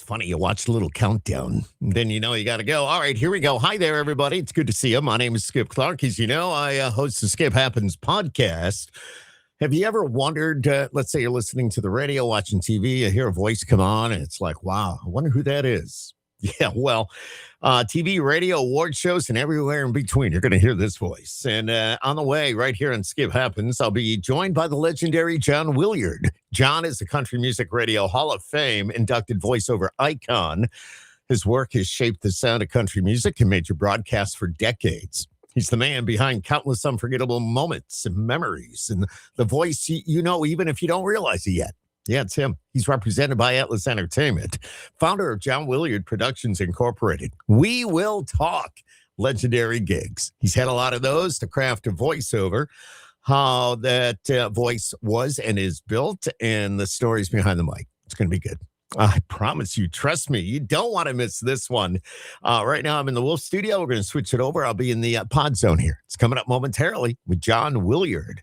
funny. You watch the little countdown, then you know you got to go. All right, here we go. Hi there, everybody. It's good to see you. My name is Skip Clark. As you know, I host the Skip Happens podcast. Have you ever wondered, let's say you're listening to the radio, watching TV, you hear a voice come on, and it's like, wow, I wonder who that is. Yeah, well, TV, radio, award shows, and everywhere in between, you're going to hear this voice. And on the way, right here on Skip Happens, I'll be joined by the legendary John Willyard. John is a Country Music Radio Hall of Fame inducted voiceover icon. His work has shaped the sound of country music and major broadcasts for decades. He's the man behind countless unforgettable moments and memories, and the voice you know, even if you don't realize it yet. Yeah, it's him. He's represented by Atlas Entertainment, founder of John Willyard Productions Incorporated. We will talk legendary gigs. He's had a lot of those, the craft of voiceover, how that voice was and is built, and the stories behind the mic. It's going to be good. I promise you, trust me, you don't want to miss this one. Right now, I'm in the Wolf Studio. We're going to switch it over. I'll be in the pod zone here. It's coming up momentarily with John Willyard.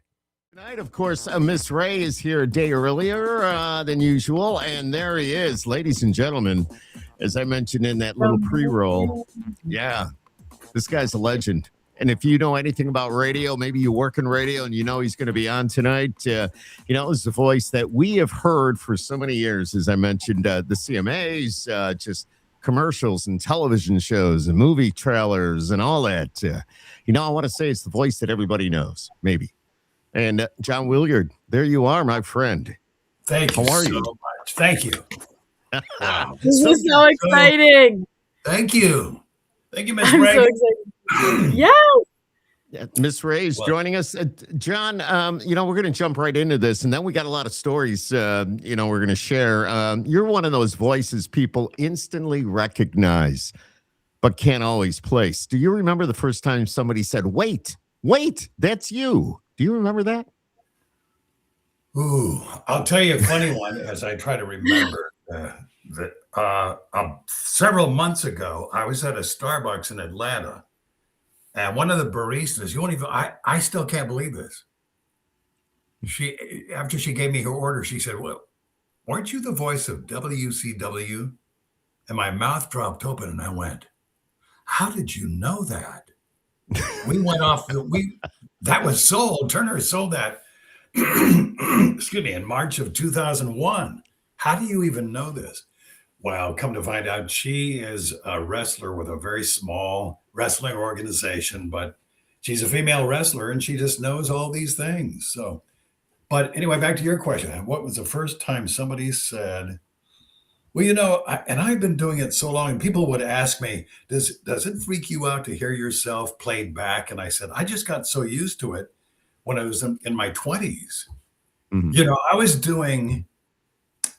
Tonight, of course, Miss Ray is here a day earlier than usual, and there he is, ladies and gentlemen. As I mentioned in that little pre-roll, yeah, this guy's a legend. And if you know anything about radio, maybe you work in radio and you know he's going to be on tonight, it's the voice that we have heard for so many years. As I mentioned, the CMAs, just commercials and television shows and movie trailers and all that. I want to say it's the voice that everybody knows, maybe. And John Willyard, there you are, my friend. Thank you so much. Thank you. Wow. This is so exciting. Thank you. Thank you, Miss Ray. So excited. Yeah, Miss Ray is joining us. John, we're going to jump right into this, and then we got a lot of stories, we're going to share. You're one of those voices people instantly recognize, but can't always place. Do you remember the first time somebody said, wait, that's you? Do you remember that? Ooh, I'll tell you a funny one as I try to remember. Several months ago, I was at a Starbucks in Atlanta, and one of the baristas, I still can't believe this. After she gave me her order, she said, well, weren't you the voice of WCW? And my mouth dropped open and I went, how did you know that? We went off, that was sold. Turner sold that, excuse me, in March of 2001. How do you even know this? Well, come to find out, she is a wrestler with a very small wrestling organization, but she's a female wrestler and she just knows all these things. So, but anyway, back to your question. What was the first time somebody said, well, and I've been doing it so long, and people would ask me, does it freak you out to hear yourself played back? And I said, I just got so used to it when I was in my 20s. Mm-hmm.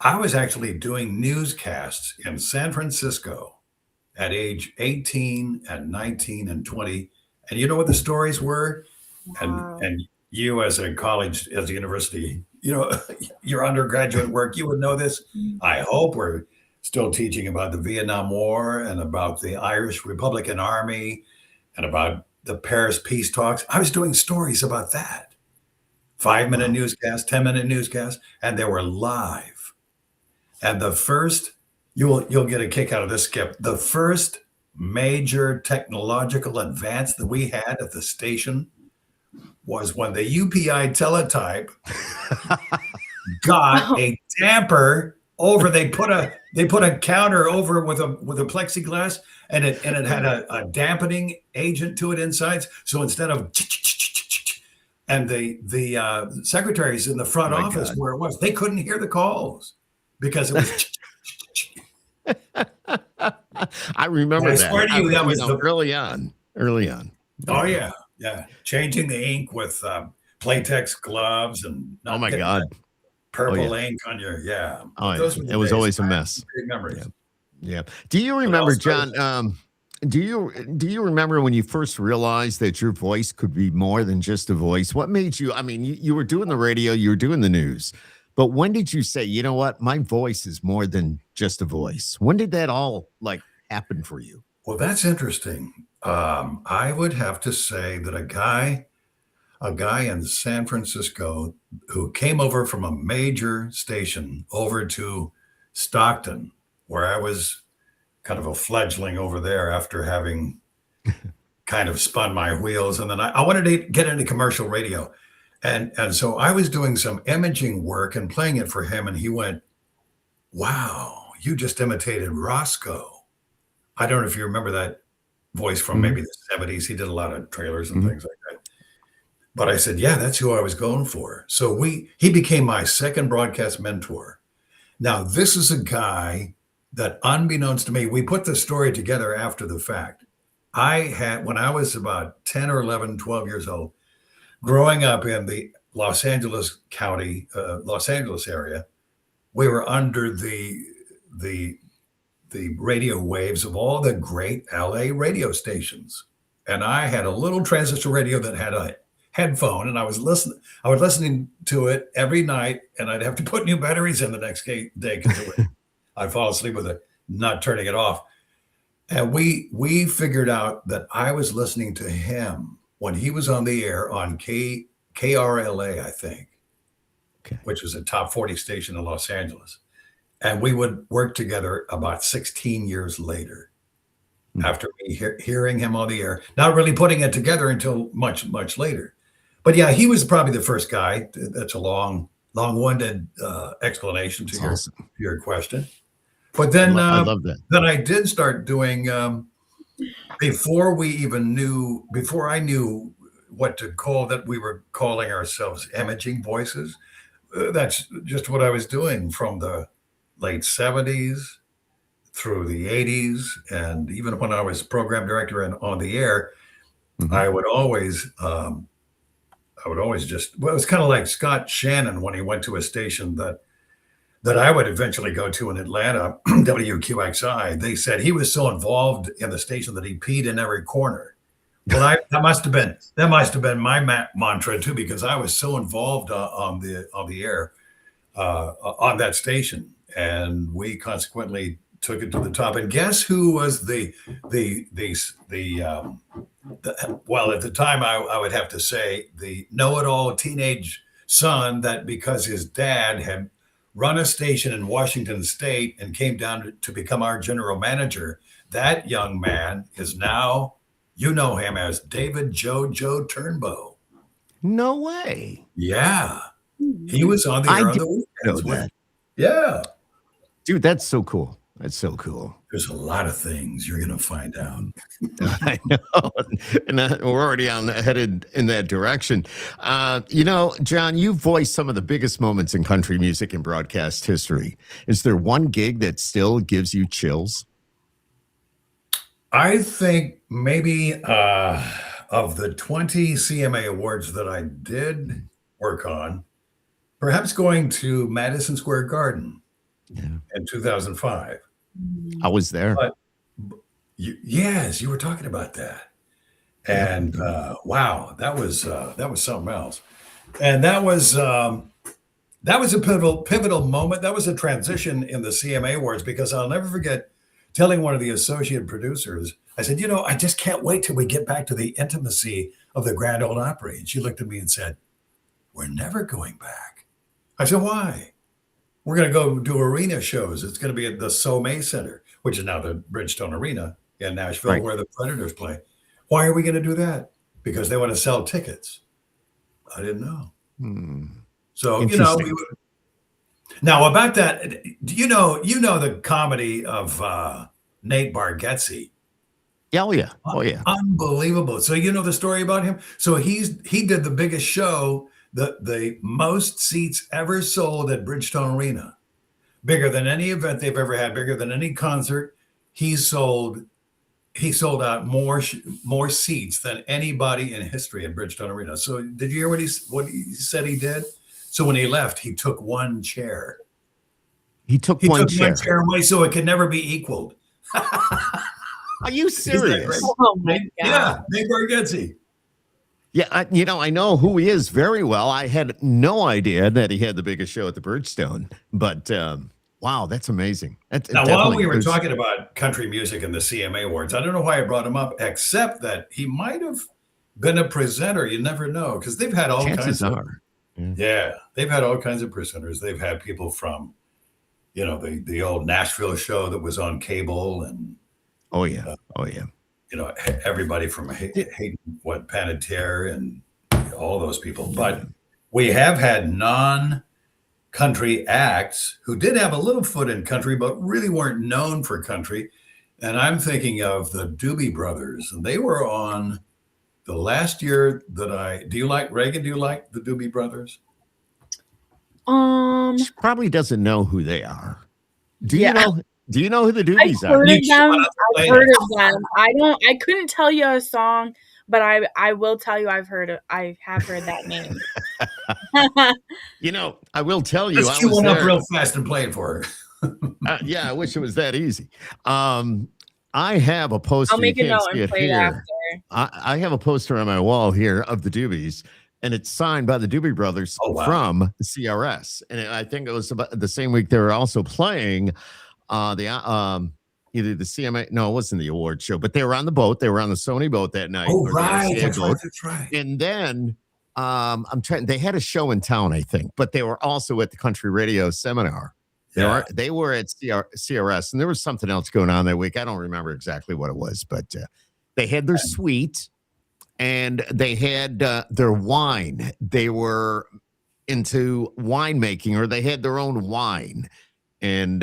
I was actually doing newscasts in San Francisco at age 18 and 19 and 20. And you know what the stories were? Wow. And you as a college, as a university, your undergraduate work, you would know this. I hope we're still teaching about the Vietnam War and about the Irish Republican Army and about the Paris peace talks. I was doing stories about that. 5-minute newscast, 10-minute newscast, and they were live. And the first, you'll get a kick out of this, Skip. The first major technological advance that we had at the station was when the UPI teletype got a damper over. They put a counter over with a plexiglass, and it had a dampening agent to it inside. So instead of and the secretaries in the front office where it was, they couldn't hear the calls because it was. I remember that. I swear to you, that was early on. Oh yeah. Yeah, changing the ink with Playtex gloves and oh my God, purple ink on your it was always a mess. Great memories. Yeah. Do you remember, John? Do you remember when you first realized that your voice could be more than just a voice? What made you? I mean, you were doing the radio, you were doing the news, but when did you say, you know what, my voice is more than just a voice? When did that all happen for you? Well, that's interesting. I would have to say that a guy in San Francisco who came over from a major station over to Stockton where I was kind of a fledgling over there after having kind of spun my wheels. And then I wanted to get into commercial radio. And so I was doing some imaging work and playing it for him. And he went, wow, you just imitated Roscoe. I don't know if you remember that voice from maybe the 70s. He did a lot of trailers and things like that. But I said, yeah, that's who I was going for. So he became my second broadcast mentor. Now, this is a guy that, unbeknownst to me, we put the story together after the fact. When I was about 10 or 11, 12 years old, growing up in the Los Angeles County, Los Angeles area, we were under the radio waves of all the great LA radio stations. And I had a little transistor radio that had a headphone, and I was listening to it every night, and I'd have to put new batteries in the next day because I'd fall asleep with it, not turning it off. And we figured out that I was listening to him when he was on the air on KRLA, I think, which was a top 40 station in Los Angeles. And we would work together about 16 years later after me hearing him on the air, not really putting it together until much, much later. But yeah, he was probably the first guy. That's a long-winded explanation to your question. But then I love that. Then I did start doing before I knew what to call that, we were calling ourselves imaging voices. That's just what I was doing from the late 70s through the 80s. And even when I was program director and on the air, I would always just, it was kind of like Scott Shannon when he went to a station that I would eventually go to in Atlanta, WQXI. They said he was so involved in the station that he peed in every corner. Well, that must have been my mantra too, because I was so involved on the air on that station, and we consequently took it to the top. And guess who was well, at the time I would have to say the know-it-all teenage son that, because his dad had run a station in Washington State and came down to become our general manager, that young man is now, you know him as David Joe Turnbow. No way. Yeah. He was on the air on the weekends. Know that. Yeah. Dude, that's so cool. That's so cool. There's a lot of things you're going to find out. I know. And we're already headed in that direction. John, you voiced some of the biggest moments in country music and broadcast history. Is there one gig that still gives you chills? I think maybe of the 20 CMA awards that I did work on, perhaps going to Madison Square Garden in 2005. I was there. But yes, you were talking about that. And wow, that was something else. And that was a pivotal moment. That was a transition in the CMA awards, because I'll never forget telling one of the associate producers, I said, I just can't wait till we get back to the intimacy of the Grand Ole Opry. And she looked at me and said, we're never going back. I said, why? We're going to go do arena shows. It's going to be at the CMAs Center, which is now the Bridgestone Arena in Nashville, where the Predators play. Why are we going to do that? Because they want to sell tickets. I didn't know. So, we would. Now about that, you know the comedy of Nate Bargatze. Oh yeah. Unbelievable. So you know the story about him? So he did the biggest show, the most seats ever sold at Bridgestone Arena. Bigger than any event they've ever had, bigger than any concert. He sold out more seats than anybody in history at Bridgestone Arena. So did you hear what he said he did? So when he left, he took one chair. He took one chair away so it could never be equaled. Are you serious? Oh my God. Yeah, Nate Bargatze. Yeah, I know who he is very well. I had no idea that he had the biggest show at the Bridgestone, but wow, that's amazing. Now, while we were talking about country music and the CMA Awards, I don't know why I brought him up, except that he might have been a presenter. You never know, because they've had all kinds of. Yeah, they've had all kinds of presenters. They've had people from, the old Nashville show that was on cable, and Oh yeah. Oh yeah. everybody from Did- Hayden, Panettiere, and all those people. yeah. But we have had non-country acts who did have a little foot in country, but really weren't known for country. And I'm thinking of the Doobie Brothers, and they were on the last year that do you like Reagan? Do you like the Doobie Brothers? She probably doesn't know who they are. Do Yeah. you know? Do you know who the I've Doobies are? heard of them. play I've heard of them. I couldn't tell you a song, but I will tell you I have heard that name. I will tell you. Let's I cue was one up there. real fast and play it for her. Yeah, I wish it was that easy. I have a poster. I'll make you a can't note see and it play it here. after. I have a poster on my wall here of the Doobies, and it's signed by the Doobie Brothers Oh, wow. from CRS. And I think it was about the same week they were also playing either the CMA. No, it wasn't the award show, but they were on the boat. They were on the Sony boat that night. Oh, or the right. RCA That's boat. right. That's right. And then they had a show in town, I think, but they were also at the country radio seminar. They were at CRS, and there was something else going on that week. I don't remember exactly what it was, but they had their suite and they had their wine. They were into winemaking, or they had their own wine, and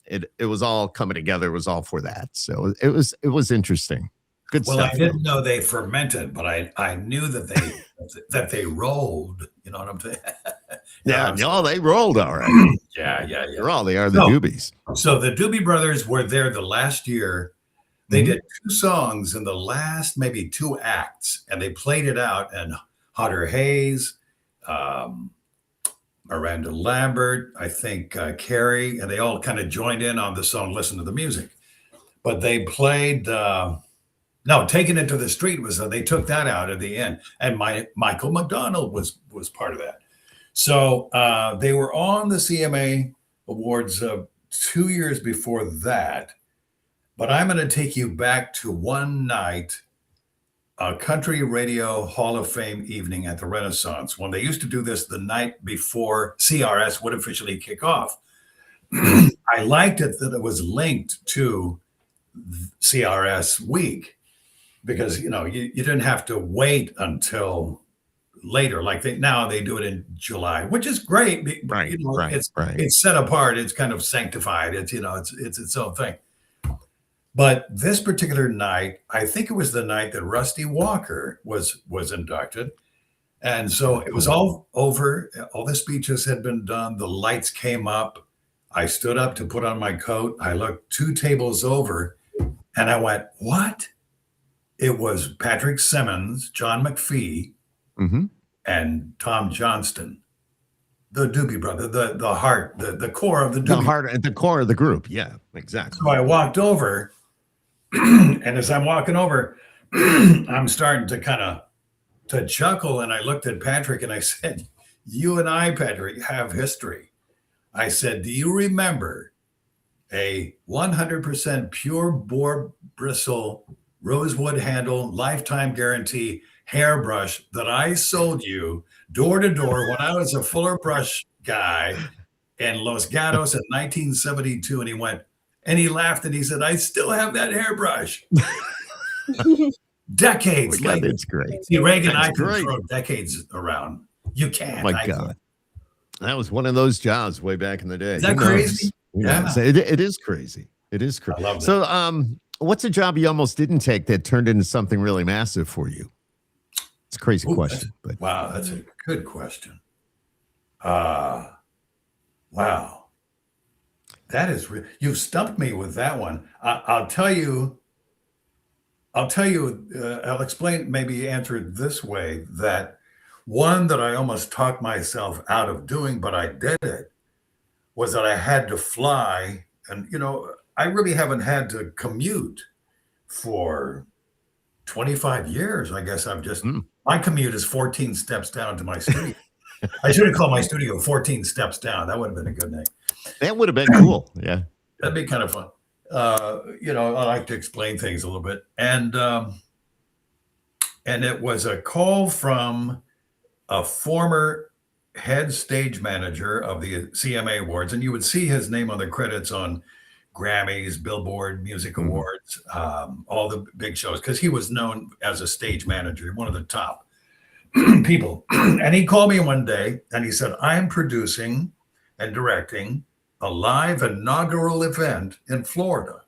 it was all coming together. It was all for that. So it was interesting. Good Well, stuff. I didn't know they fermented, but I knew that they rolled. You know what I'm saying? Yeah, no, they rolled all right. Yeah. They are the Doobies. So the Doobie Brothers were there the last year. They Mhm. did 2 songs in the last maybe 2 acts, and they played it out. And Hunter Hayes, Miranda Lambert, I think Carrie, and they all kind of joined in on the song "Listen to the Music." But they played "Taking It to the Street" they took that out at the end, and Michael McDonald was part of that. So they were on the CMA Awards 2 years before that. But I'm going to take you back to one night, a Country Radio Hall of Fame evening at the Renaissance, when they used to do this the night before CRS would officially kick off. I liked it that it was linked to CRS week, because you didn't have to wait until later, like now they do it in July, which is great. Right. It's set apart. It's kind of sanctified. It's its own thing. But this particular night, I think it was the night that Rusty Walker was inducted. And so it was all over. All the speeches had been done. The lights came up. I stood up to put on my coat. I looked 2 tables over and I went, what? It was Patrick Simmons, John McPhee, Mm-hmm. and Tom Johnston, the Doobie Brother, the heart, the core of the Doobie. The core of the group. Yeah, exactly. So I walked over, and as I'm walking over, I'm starting to chuckle, and I looked at Patrick and I said, "You and I, Patrick, have history." I said, "Do you remember a 100% pure boar bristle, rosewood handle, lifetime guarantee hairbrush that I sold you door to door when I was a Fuller Brush guy in Los Gatos in 1972?" And he went, and he laughed and he said, "I still have that hairbrush." Decades later. It's great. See, Reagan, That's I can great. throw decades around. You can't. Oh my God. That was one of those jobs way back in the day. Is that Who knows? crazy? Who knows? It is crazy. It is crazy. I love that. So, what's a job you almost didn't take that turned into something really massive for you? It's a crazy question. But Wow, that's a good question. Wow. That is you've stumped me with that one. I'll tell you, I'll explain, maybe answer it this way, that one that I almost talked myself out of doing, but I did it, was that I had to fly. And, I really haven't had to commute for 25 years. I guess my commute is 14 steps down to my studio. I should have called my studio 14 steps down. That would have been a good name. that would have been cool. Yeah. That'd be kind of fun. I like to explain things a little bit. And it was a call from a former head stage manager of the CMA Awards, and you would see his name on the credits on Grammys, Billboard Music Awards, all the big shows, because he was known as a stage manager, one of the top people. And he called me one day and he said, I am producing and directing a live inaugural event in Florida.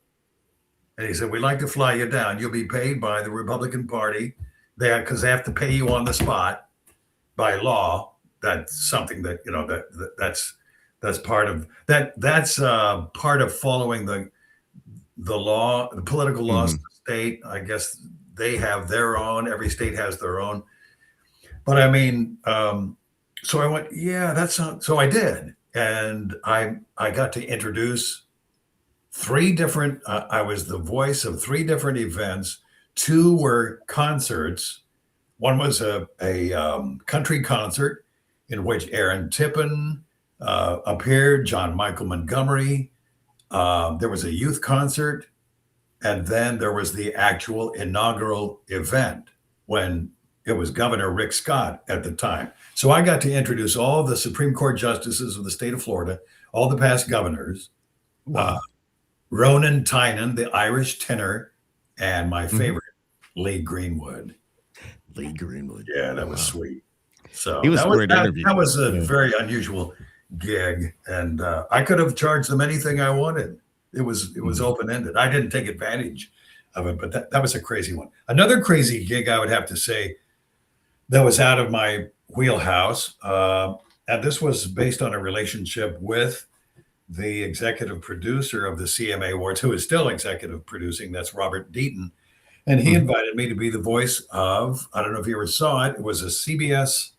And he said, we'd like to fly you down. You'll be paid by the Republican Party there because they have to pay you on the spot by law. That's something that, that's part of that. That's part of following the law, the political laws of the state. I guess they have their own. Every state has their own. But I mean, so I went, yeah, that's not. So I did, and I got to introduce three different. I was the voice of three different events. Two were concerts. One was a country concert in which Aaron Tippin appeared, John Michael Montgomery. There was a youth concert, and then there was the actual inaugural event when it was Governor Rick Scott at the time. So I got to introduce all the Supreme Court justices of the state of Florida, all the past governors, Ronan Tynan, the Irish tenor, and my favorite, Lee Greenwood. Lee Greenwood. Yeah, that was sweet. So he was that a great interview. That was a very unusual gig, and I could have charged them anything I wanted. It was open-ended. I didn't take advantage of it, but that was a crazy one. Another crazy gig, I would have to say, that was out of my wheelhouse, and this was based on a relationship with the executive producer of the CMA Awards, who is still executive producing. That's Robert Deaton. And he invited me to be the voice of, I don't know if you ever saw it, it was a CBS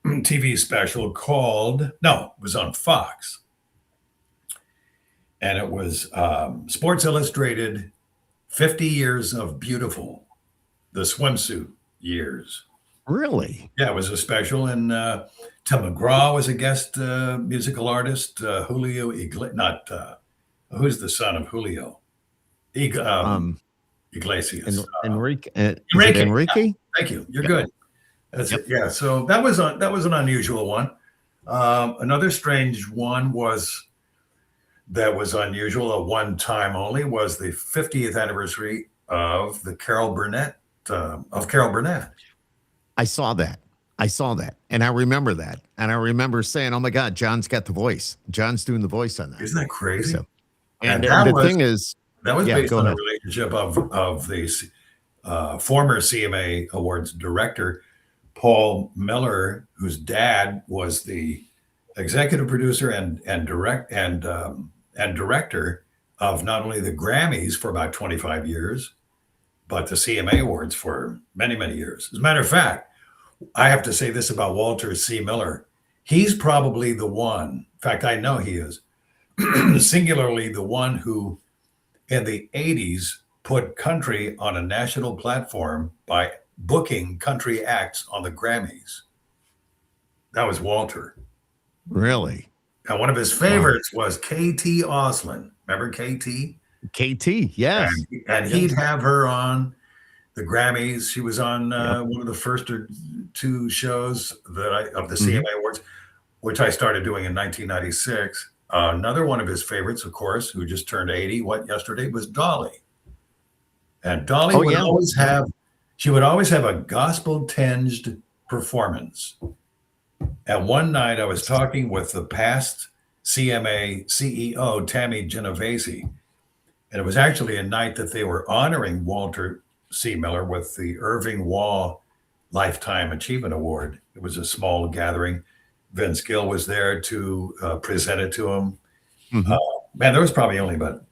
TV special it was on Fox. And it was Sports Illustrated, 50 Years of Beautiful, the swimsuit years. Really? Yeah, it was a special. And Tim McGraw was a guest musical artist. Julio who's the son of Julio? Iglesias. Enrique. Enrique? Thank you. You're good. That's it. Yeah. So that was an unusual one. Another strange one that was unusual, a one time only, was the 50th anniversary of Carol Burnett. I saw that. And I remember that. And I remember saying, oh my God, John's got the voice. John's doing the voice on that. Isn't that crazy? So, and the thing is, that was based on a relationship of the former CMA Awards director, Paul Miller, whose dad was the executive producer and director of not only the Grammys for about 25 years, but the CMA Awards for many, many years. As a matter of fact, I have to say this about Walter C. Miller. He's probably the one, in fact, I know he is, singularly the one who in the 80s put country on a national platform by booking country acts on the Grammys. That was Walter. Really? And one of his favorites was KT Oslin. Remember KT? KT, yes. And he'd have her on the Grammys. She was on one of the first or two shows of the CMA Awards, which I started doing in 1996. Another one of his favorites, of course, who just turned 80, yesterday, was Dolly. And Dolly would always have a gospel-tinged performance. And one night I was talking with the past CMA CEO, Tammy Genovese, and it was actually a night that they were honoring Walter C. Miller with the Irving Waugh Lifetime Achievement Award. It was a small gathering. Vince Gill was there to present it to him. Man, there was probably only about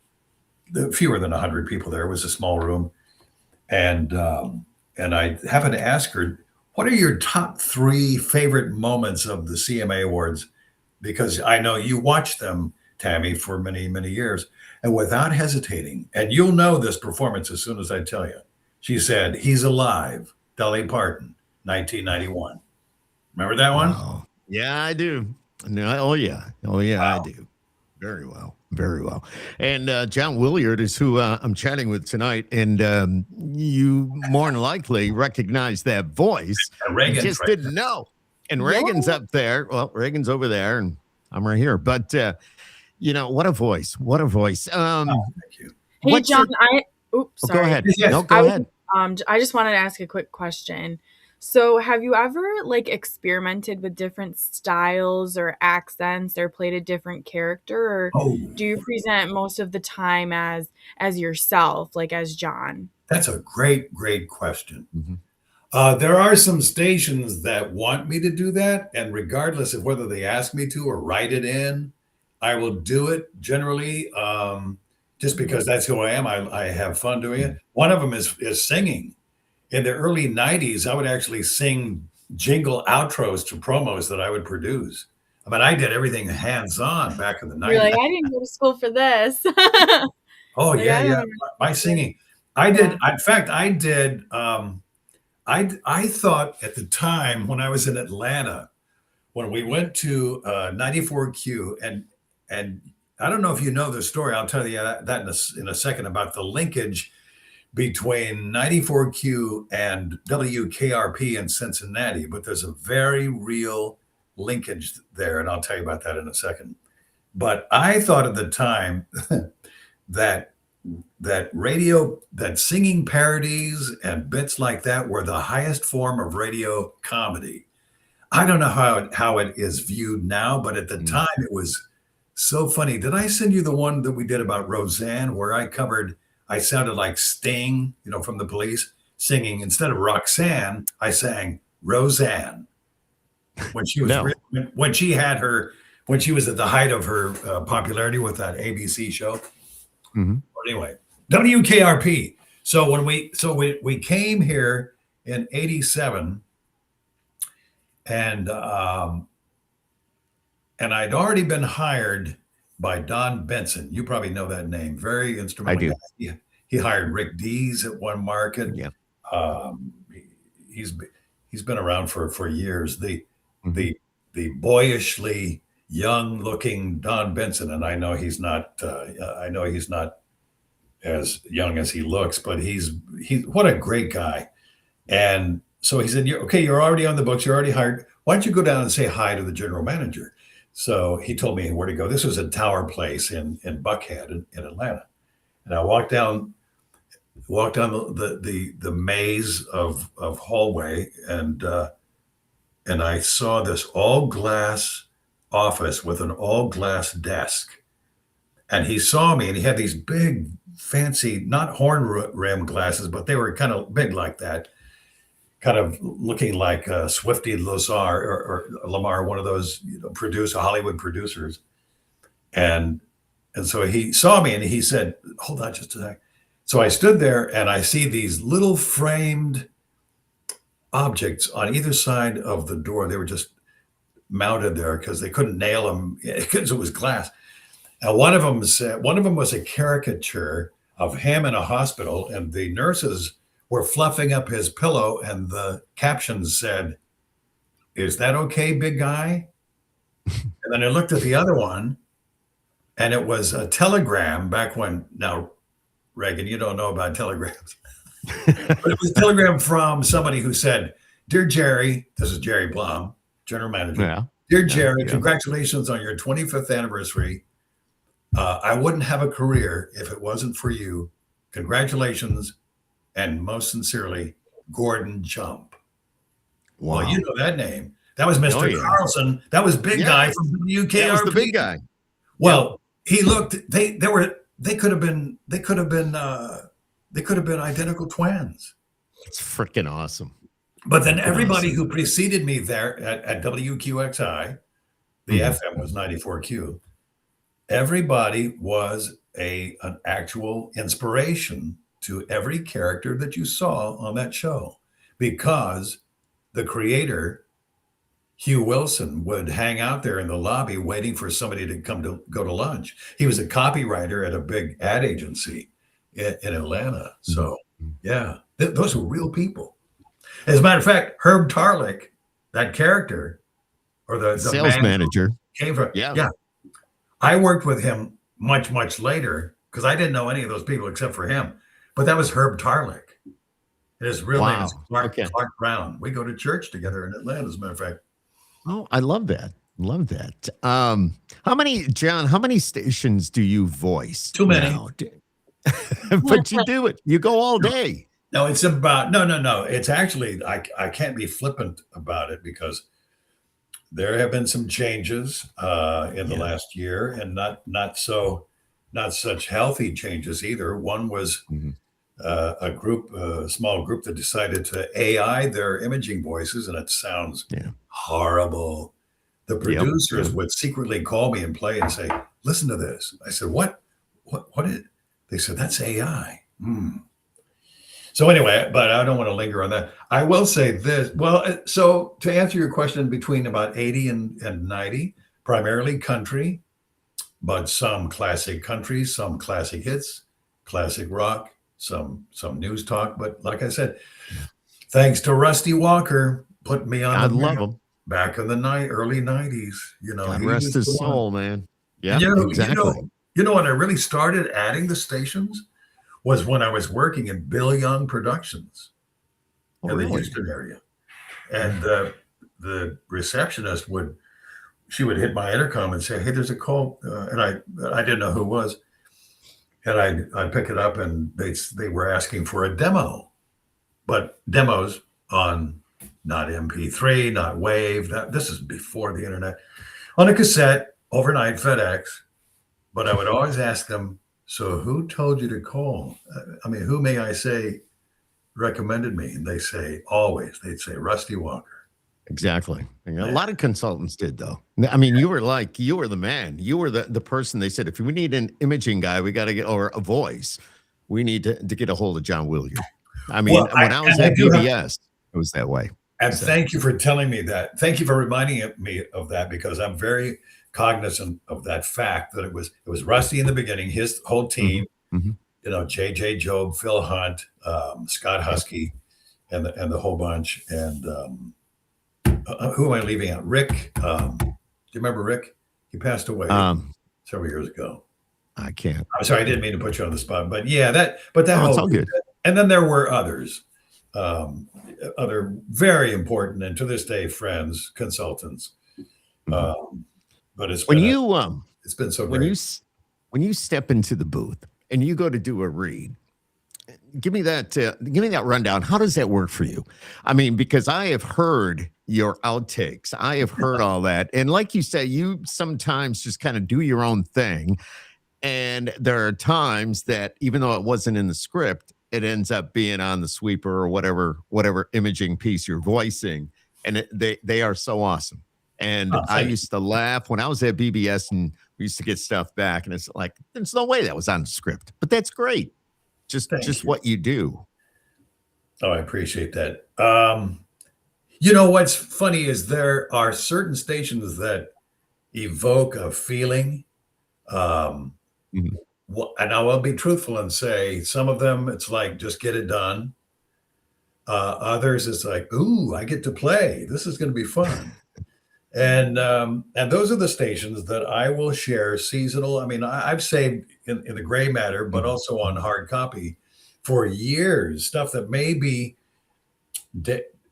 fewer than 100 people there. It was a small room. And I happened to ask her, what are your top 3 favorite moments of the CMA Awards? Because I know you watched them, Tammy, for many, many years. And without hesitating, and you'll know this performance as soon as I tell you, she said, He's Alive, Dolly Parton, 1991. Remember that one? Oh, yeah, I do. No, I do. Very well. And John Willyard is who I'm chatting with tonight. And you more than likely recognize that voice. You just didn't know. And Yeah. Reagan's up there. Well, Reagan's over there, and I'm right here. But what a voice! What a voice! Thank you. Hey, What's John, your? oops, Oh, go sorry. ahead. Yes. No, go I was ahead. I just wanted to ask a quick question. So, have you ever like experimented with different styles or accents or played a different character, or Oh, do you present most of the time as yourself, like as John? that's a great question. Mhm. There are some stations that want me to do that, and regardless of whether they ask me to or write it in, I will do it generally, just because that's who I am. I have fun doing it. One of them is singing. In the early '90s, I would actually sing jingle outros to promos that I would produce. I mean, I did everything hands on back in the You're like, '90s. I didn't go to school for this. Oh Like, yeah, I yeah. don't My singing. I Yeah. did. In fact, I did. I thought at the time when I was in Atlanta, when we went to 94Q, and I don't know if you know the story. I'll tell you that in a second about the linkage between 94Q and WKRP in Cincinnati. But there's a very real linkage there, and I'll tell you about that in a second. But I thought at the time that that singing parodies and bits like that were the highest form of radio comedy. I don't know how it is viewed now, but at the Mm. time it was so funny. Did I send you the one that we did about Roseanne, where I sounded like Sting, from the Police, singing instead of Roxanne, I sang Roseanne when she was No. when she had when she was at the height of her popularity with that ABC show. Mhm. But anyway, WKRP. So when we came here in '87, and I'd already been hired by Don Benson. You probably know that name. Very instrumental. I do. Guy. He hired Rick Dees at one market. Yeah. Um, he's been around for years. Mhm. The boyishly young looking Don Benson, and I know he's not. I know he's not as young as he looks, but he's what a great guy. And so he said, You're already on the books. You're already hired. Why don't you go down and say hi to the general manager?" So he told me where to go. This was a Tower Place in Buckhead in Atlanta. And I walked down the maze of hallway, and I saw this all glass office with an all glass desk. And he saw me, and he had these big, fancy, not horn rim glasses, but they were kind of big like that, kind of looking like Swifty Lazar or Lamar, one of those Hollywood producers. And so he saw me and he said, "Hold on just a sec." So I stood there and I see these little framed objects on either side of the door. They were just mounted there because they couldn't nail them because it was glass. And one of them was a caricature of him in a hospital, and the nurses were fluffing up his pillow, and the caption said, "Is that okay, big guy?" And then I looked at the other one, and it was a telegram back when. Now, Reagan, you don't know about telegrams, but it was a telegram from somebody who said, "Dear Jerry," this is Jerry Blum, general manager. Yeah. "Dear Jerry, Yeah. congratulations on your 25th anniversary. I wouldn't have a career if it wasn't for you. Congratulations, and most sincerely, Gordon Jump." Wow. Well, you know that name. That was Mr. Oh, yeah. Carlson. That was big guy from WKRP. That was the big guy. Well, he looked. They could have been identical twins. It's freaking awesome. But then Freaking everybody awesome. who preceded me there at WQXI, the Mhm. FM was 94Q. Everybody was an actual inspiration to every character that you saw on that show, because the creator, Hugh Wilson, would hang out there in the lobby waiting for somebody to go to lunch. He was a copywriter at a big ad agency in Atlanta. So, yeah, those were real people. As a matter of fact, Herb Tarlick, that character, or the Sales man who manager. came from, Yeah. I worked with him much later because I didn't know any of those people except for him. But that was Herb Tarlick. His real name is Wow. Okay. Clark Brown. We go to church together in Atlanta, as a matter of fact. Oh, I love that. Love that. How many stations do you voice Too many. now? But you do it. You go all No, day. no, it's about no. It's actually I can't be flippant about it because there have been some changes in the Yeah. last year, and not such healthy changes either. One was Mhm. a small group that decided to AI their imaging voices, and it sounds Yeah. horrible. The Yep. producers Yep. would secretly call me and play and say, "Listen to this." I said, "What? What is?" They said, "That's AI." Hmm. So anyway, but I don't want to linger on that. I will say this. Well, so to answer your question, between about 80 and 90, primarily country, but some classic country, some classic hits, classic rock, some news talk. But like I said, Yeah. thanks to Rusty Walker, put me on the God love map him. back in the early 90s. God He rest was the his one. soul, man. And Yep. Exactly. when I really started adding the stations was when I was working in Bill Young Productions Oh, in the really? Houston area. And the receptionist would hit my intercom and say, "Hey, there's a call," and I didn't know who it was, and I pick it up, and they were asking for a demo, but demos on not MP3, not Wave. This is before the internet, on a cassette, overnight FedEx. But I would always ask them, "So who told you to call? I mean, who may I say recommended me?" And they'd say Rusty Walker. Exactly. And a Yeah. lot of consultants did, though. I mean, you were the man. You were the person they said, if we need an imaging guy, we got to get, or a voice, we need to get a hold of John Willyard. I mean, Well, when I was I at do have. BBS, it was that way. And So, thank you for telling me that. Thank you for reminding me of that because I'm very cognizant of that fact that it was Rusty in the beginning, his whole mhm, team, mhm. JJ Job, Phil Hunt, Scott Yep. Husky, and the whole bunch. And who am I leaving out? Rick. Do you remember Rick? He passed away Um, several years ago. I can't. I'm sorry, I didn't mean to put you on the spot, but yeah, that Oh, it's whole all group. good. And then there were others, um, other very important and to this day friends, consultants. Mhm. Um, but When you it's been so when you great. s- when you step into the booth and you go to do a read, give me that rundown. How does that work for you? I mean, because I have heard your outtakes, I have heard all that, and like you say, you sometimes just kind of do your own thing, and there are times that even though it wasn't in the script, it ends up being on the sweeper or whatever imaging piece you're voicing, and they are so awesome. And Oh, I thank you. used to laugh when I was at BBS, and we used to get stuff back, and it's like there's no way that was on the script, but that's great. Thank Just you. what you do. Oh, I appreciate that. What's funny is there are certain stations that evoke a feeling. Um, Mhm. and I will be truthful and say some of them it's like just get it done. Others it's like, ooh, I get to play. This is going to be fun. And those are the stations that I will share seasonal. I mean, I've saved in the gray matter, but Mhm. also on hard copy for years, stuff that maybe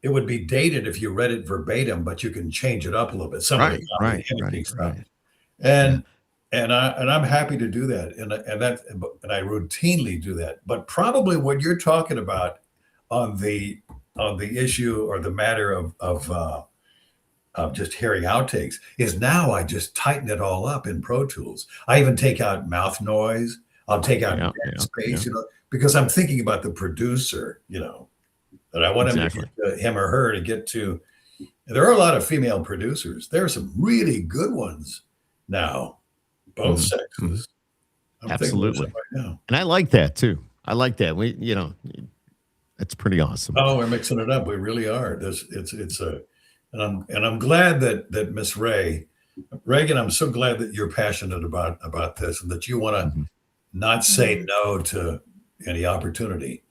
it would be dated if you read it verbatim, but you can change it up a little bit. Some of the Right, copy right, imaging right, stuff, right. Yeah. and I'm happy to do that, and I routinely do that. But probably what you're talking about on the issue or the matter of just hearing outtakes is now I just tighten it all up in Pro Tools. I even take out mouth noise. I'll take out Yeah, dead yeah, yeah. space, because I'm thinking about the producer, that I want him to Exactly. get him or her to get to. There are a lot of female producers. There are some really good ones now, both Mhm, mhm. sexes. I'm thinking of some Absolutely. right now. And I like that too. I like that. That's pretty awesome. Oh, we're mixing it up. We really are. It's a, and I'm glad that Miss Reagan. I'm so glad that you're passionate about this and that you want to Mhm. not say Mhm. no to any opportunity.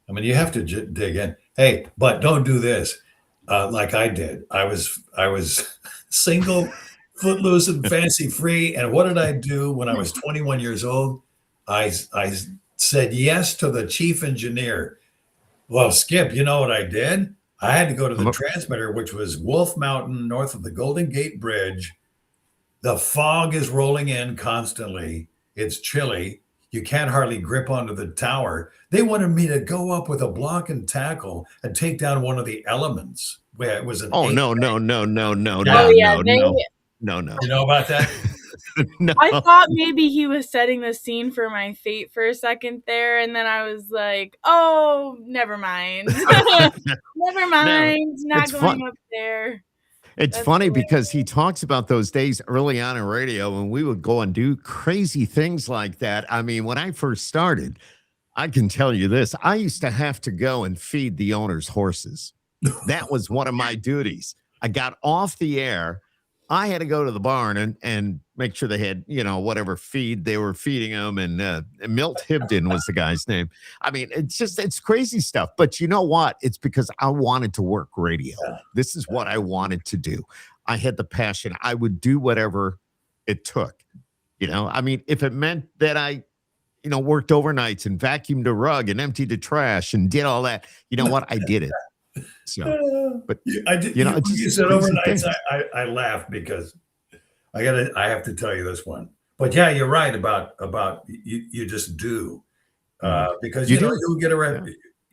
I mean, you have to dig in. Hey, but don't do this like I did. I was single, footloose, and fancy free. And what did I do when I was 21 years old? I said yes to the chief engineer. Well, Skip, you know what I did? I had to go to the I'm a- transmitter, which was Wolf Mountain, north of the Golden Gate Bridge. The fog is rolling in constantly. It's chilly. You can't hardly grip onto the tower. They wanted me to go up with a block and tackle and take down one of the elements. Where it was an Oh, eight. no, no, no, no, no, Yeah. no, Oh yeah, no, they no, no, no, You know about that? no. I thought maybe he was setting the scene for my fate for a second there, and then I was like, "Oh, never mind, never mind, not It's fun. going up there." It's That's funny hilarious. because he talks about those days early on in radio when we would go and do crazy things like that. I mean, when I first started, I can tell you this, I used to have to go and feed the owner's horses. That was one of my duties. I got off the air. I had to go to the barn and make sure they had, whatever feed they were feeding them. And Milt Hibden was the guy's name. I mean, it's crazy stuff. But you know what? It's because I wanted to work radio. This is what I wanted to do. I had the passion. I would do whatever it took. I mean, if it meant that I worked overnights and vacuumed a rug and emptied the trash and did all that, you know what? I did it. So, but I did. You know, You, it's just you said crazy overnights. things. I laughed because I have to tell you this one. But yeah, you're right about you just do because You you know do. you'll get Yeah.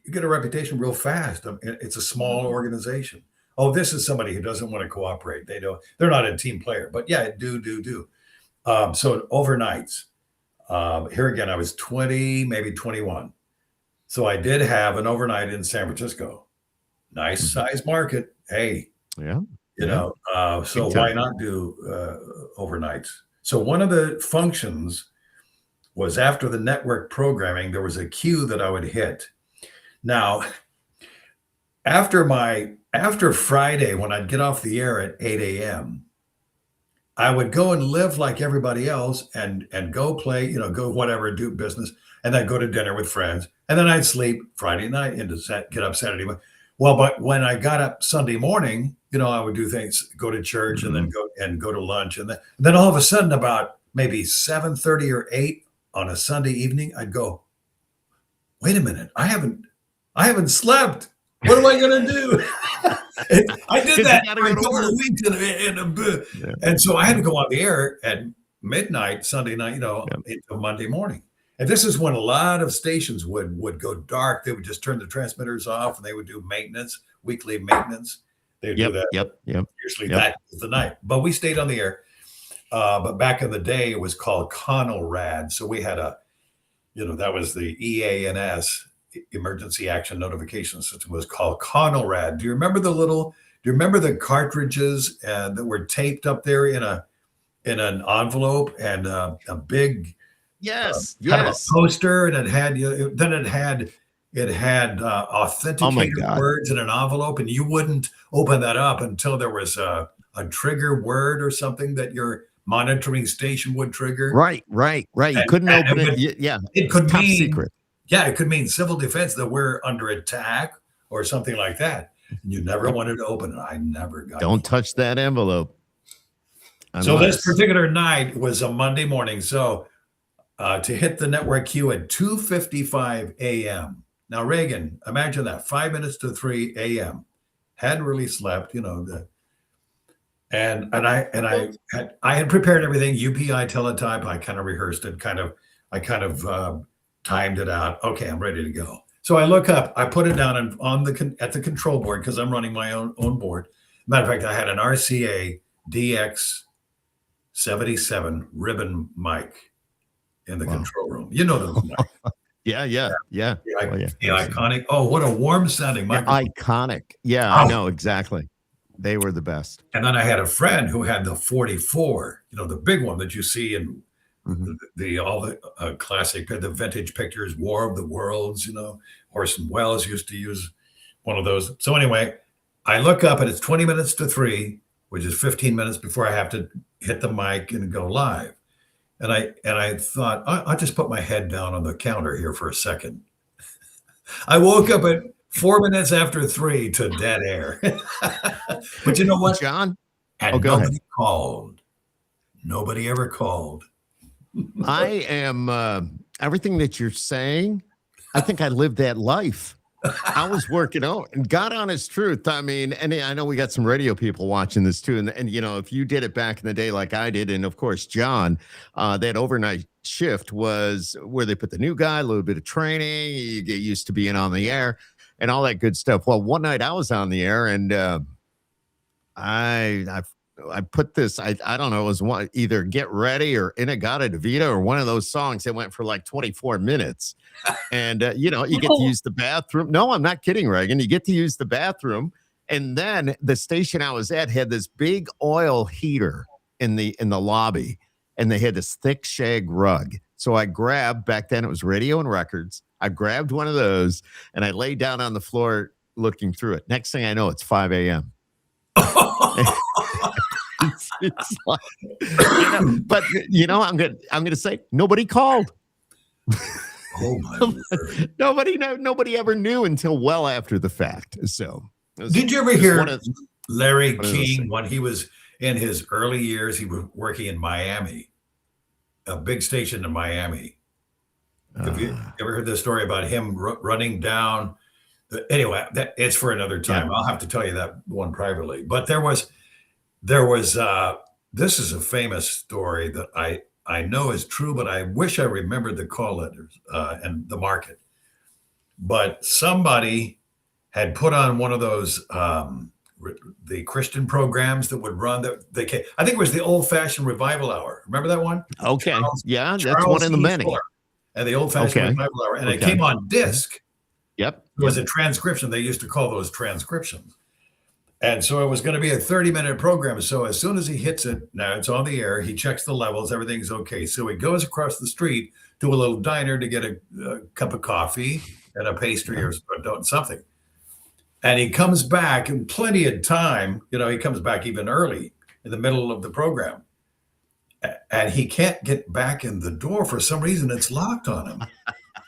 you get a reputation real fast. It's a small organization. Oh, this is somebody who doesn't want to cooperate. They're not a team player. But yeah, do. So overnights. Here again, I was 20, maybe 21. So I did have an overnight in San Francisco. Nice Mhm. size market. Hey, Yeah. you Yeah. know, so Big why time. not do overnights? So one of the functions was after the network programming, there was a cue that I would hit. Now, after Friday, when I'd get off the air at 8 a.m., I would go and live like everybody else and go play, go whatever, do business, and I'd go to dinner with friends, and then I'd sleep Friday night and get up Saturday morning. Well, but when I got up Sunday morning, I would do things, go to church, and then go to lunch, and then all of a sudden, about maybe 7:30 or 8 on a Sunday evening, I'd go, wait a minute, I haven't slept. What am I going to do? I did 'Cause that you gotta for a go to couple of work. weeks, Yeah. and so I had to go on the air at midnight Sunday night, Yeah. until Monday morning. And this is when a lot of stations would go dark. They would just turn the transmitters off, and they would do weekly maintenance. They would do that. Yep. Usually Yep. that was the night, but we stayed on the air. But back in the day, it was called Conelrad. So we had that was the EANS, Emergency Action Notification System, was called Conelrad. Do you remember the cartridges that were taped up there in an envelope and a big Yes. kind of a Yes. poster, and it had Oh my authenticated God. words in an envelope, and you wouldn't open that up until there was a trigger word or something that your monitoring station would trigger. Right. You couldn't And open it it. Yeah. it could Top mean secret. yeah, it could mean civil defense, that we're under attack or something like that. And you never wanted to open it. I never got Don't it. touch that envelope. So this Unless. particular night was a Monday morning. So to hit the network queue at 2:55 a.m. Now, Reagan, imagine that, 5 minutes to 3 a.m. Hadn't really slept, and I had prepared everything. UPI teletype. I kind of rehearsed it. I kind of timed it out. Okay, I'm ready to go. So I look up. I put it down at the control board because I'm running my own board. Matter of fact, I had an RCA DX77 ribbon mic in the Wow. control room. You know those mics. Yeah. The iconic. Oh, what a warm sounding Yeah, microphone. iconic. Yeah, I Oh. know exactly. They were the best. And then I had a friend who had the 44, the big one that you see in Mhm. all the classic, the vintage pictures, War of the Worlds. Orson Welles used to use one of those. So anyway, I look up and it's 20 minutes to 3, which is 15 minutes before I have to hit the mic and go live. And I thought, I'll just put my head down on the counter here for a second. I woke up at 4 minutes after 3 to dead air. But you know what? John, And go ahead. nobody called. Nobody ever called. I am everything that you're saying. I think I lived that life. I was working out and God honest truth. I mean, and I know we got some radio people watching this too. And you know, if you did it back in the day like I did, and of course, John, that overnight shift was where they put the new guy, a little bit of training, you get used to being on the air and all that good stuff. Well, one night I was on the air and I I put this, I don't know, it was one either Get Ready or Inagata Devita or one of those songs that went for like 24 minutes. And you know, you get to use the bathroom. No, I'm not kidding, Reagan. You get to use the bathroom. And then the station I was at had this big oil heater in the lobby, and they had this thick shag rug. So I grabbed, back then it was radio and records. I grabbed one of those and I laid down on the floor looking through it. Next thing I know, it's 5 a.m. It's like, but you know, I'm gonna say nobody called. Oh my word. Nobody ever knew until well after the fact. So did you ever hear one of- Larry one of those King things. when he was in his early years? He was working in Miami, a big station in Miami. Have you ever heard the story about him running down? Anyway, it's for another time. Yeah. I'll have to tell you that one privately. But there was this is a famous story that I know is true, but I wish I remembered the call letters and the market. But somebody had put on one of those the Christian programs that would run that they came, I think it was the Old Fashioned Revival Hour. Remember that one? Okay. That's Charles one of the E. many. Fuller and the Old Fashioned Okay. Revival Hour, and it Okay. came on disc. Yep. It was a transcription. They used to call those transcriptions. And so it was going to be a 30-minute program. So as soon as he hits it, now it's on the air, he checks the levels, everything's okay. So he goes across the street to a little diner to get a cup of coffee and a pastry or something. And he comes back in plenty of time. You know, he comes back even early in the middle of the program. And he can't get back in the door for some reason. It's locked on him.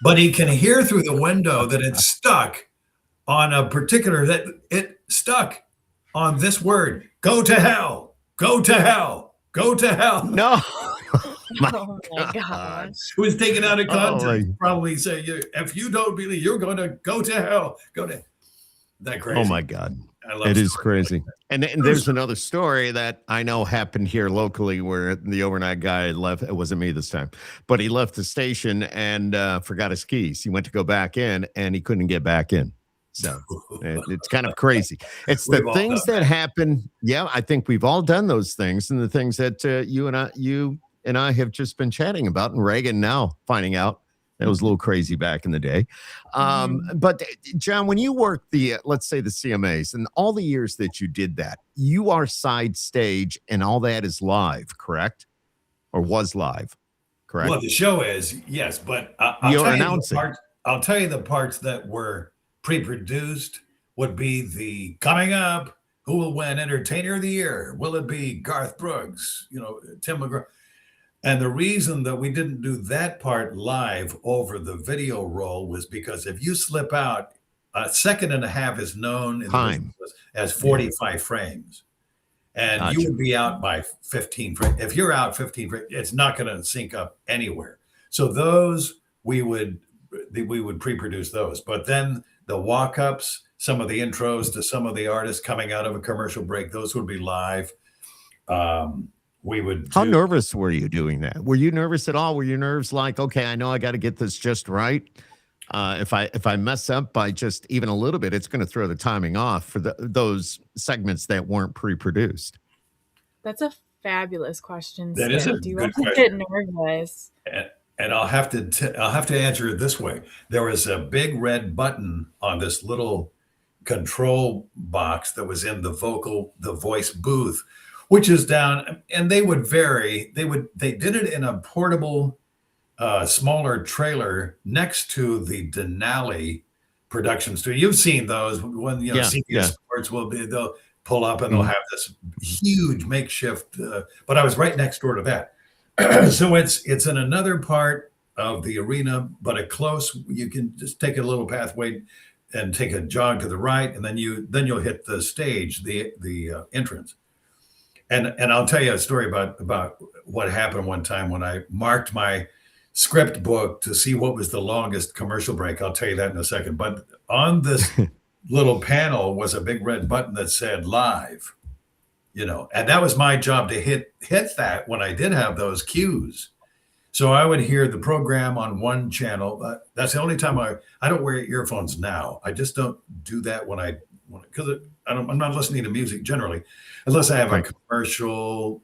But he can hear through the window that it's stuck on a particular, that it stuck on this word: go to hell, go to hell, go to hell. No. Oh my gosh. It was taken out of context. my- Probably say, if you don't believe, you're going to go to hell. Go to that crazy. Oh my God. I love It is stories crazy. And there's another story that I know happened here locally where the overnight guy left. It wasn't me this time, but he left the station and forgot his keys. He went to go back in and he couldn't get back in. So it's kind of crazy. It's the We've all things done that happen. Yeah, I think we've all done those things, and the things that you and I have just been chatting about, and Reagan now finding out that was a little crazy back in the day. But John, when you worked let's say the CMAs and all the years that you did that, you are side stage and all that is live, correct? Or was live, correct? Well, the show is, yes, but You're announcing. I'll tell you the parts that were pre-produced would be the coming up, who will win Entertainer of the Year? Will it be Garth Brooks? You know, Tim McGraw. And the reason that we didn't do that part live over the video roll was because if you slip out, a second and a half is known in Time. the as 45 frames. And Gotcha. you would be out by 15 frames. If you're out 15 frames, it's not going to sync up anywhere. So those we would pre-produce those. But then the walk-ups, some of the intros to some of the artists coming out of a commercial break, those would be live. We would. How nervous were you doing that? Were you nervous at all? Were your nerves like, okay, I know I got to get this just right. If I mess up by just even a little bit, it's going to throw the timing off for those segments that weren't pre-produced. That's a fabulous question. That is a Do you good ever question. get nervous? And I'll have to answer it this way. There was a big red button on this little control box that was in the voice booth, which is down, and they would vary. They did it in a portable, smaller trailer next to the Denali production studio. You've seen those when CBS Sports they'll pull up and they'll have this huge makeshift. But I was right next door to that. So it's in another part of the arena, but you can just take a little pathway and take a jog to the right, and then you'll hit the stage, the entrance. And I'll tell you a story about what happened one time when I marked my script book to see what was the longest commercial break. I'll tell you that in a second. But on this little panel was a big red button that said live, and that was my job to hit that when I did have those cues. So I would hear the program on one channel. That's the only time I don't wear earphones now. I just don't do that because I'm not listening to music generally, unless I have a commercial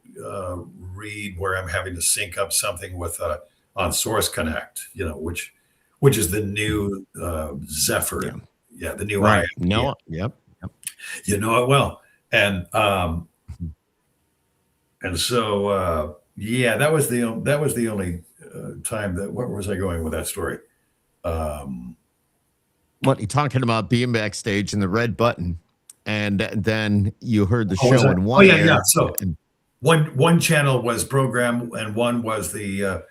read where I'm having to sync up something with on Source Connect, which is the new Zephyr, the new right. IM. No, yep. You know it well, and so that was the only time that. Where was I going with that story? What you're talking about being backstage and the red button, and then you heard the show in one. So one channel was program, and one was the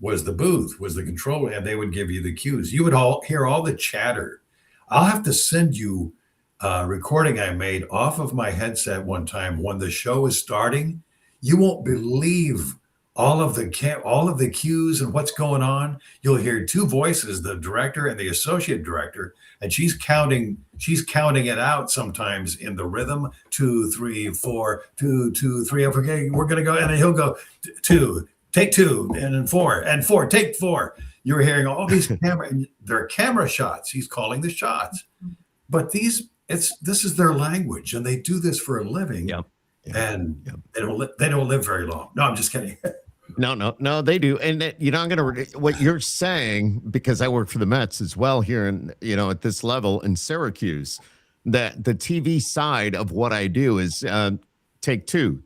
booth, was the control, and they would give you the cues. You would all hear all the chatter. I'll have to send you a recording I made off of my headset one time when the show was starting. You won't believe all of the cues and what's going on. You'll hear two voices, the director and the associate director, and she's counting it out sometimes in the rhythm. 2, 3, 4, 2, 2, 3. Okay, we're gonna go, and then he'll go 2, take 2, and then 4, and 4, take 4. You're hearing all these they're camera shots. He's calling the shots, but this is their language, and they do this for a living. Yep. And they don't live very long. No, I'm just kidding. No, they do. And I'm going to, what you're saying, because I work for the Mets as well here and, at this level in Syracuse, that the TV side of what I do is take 2,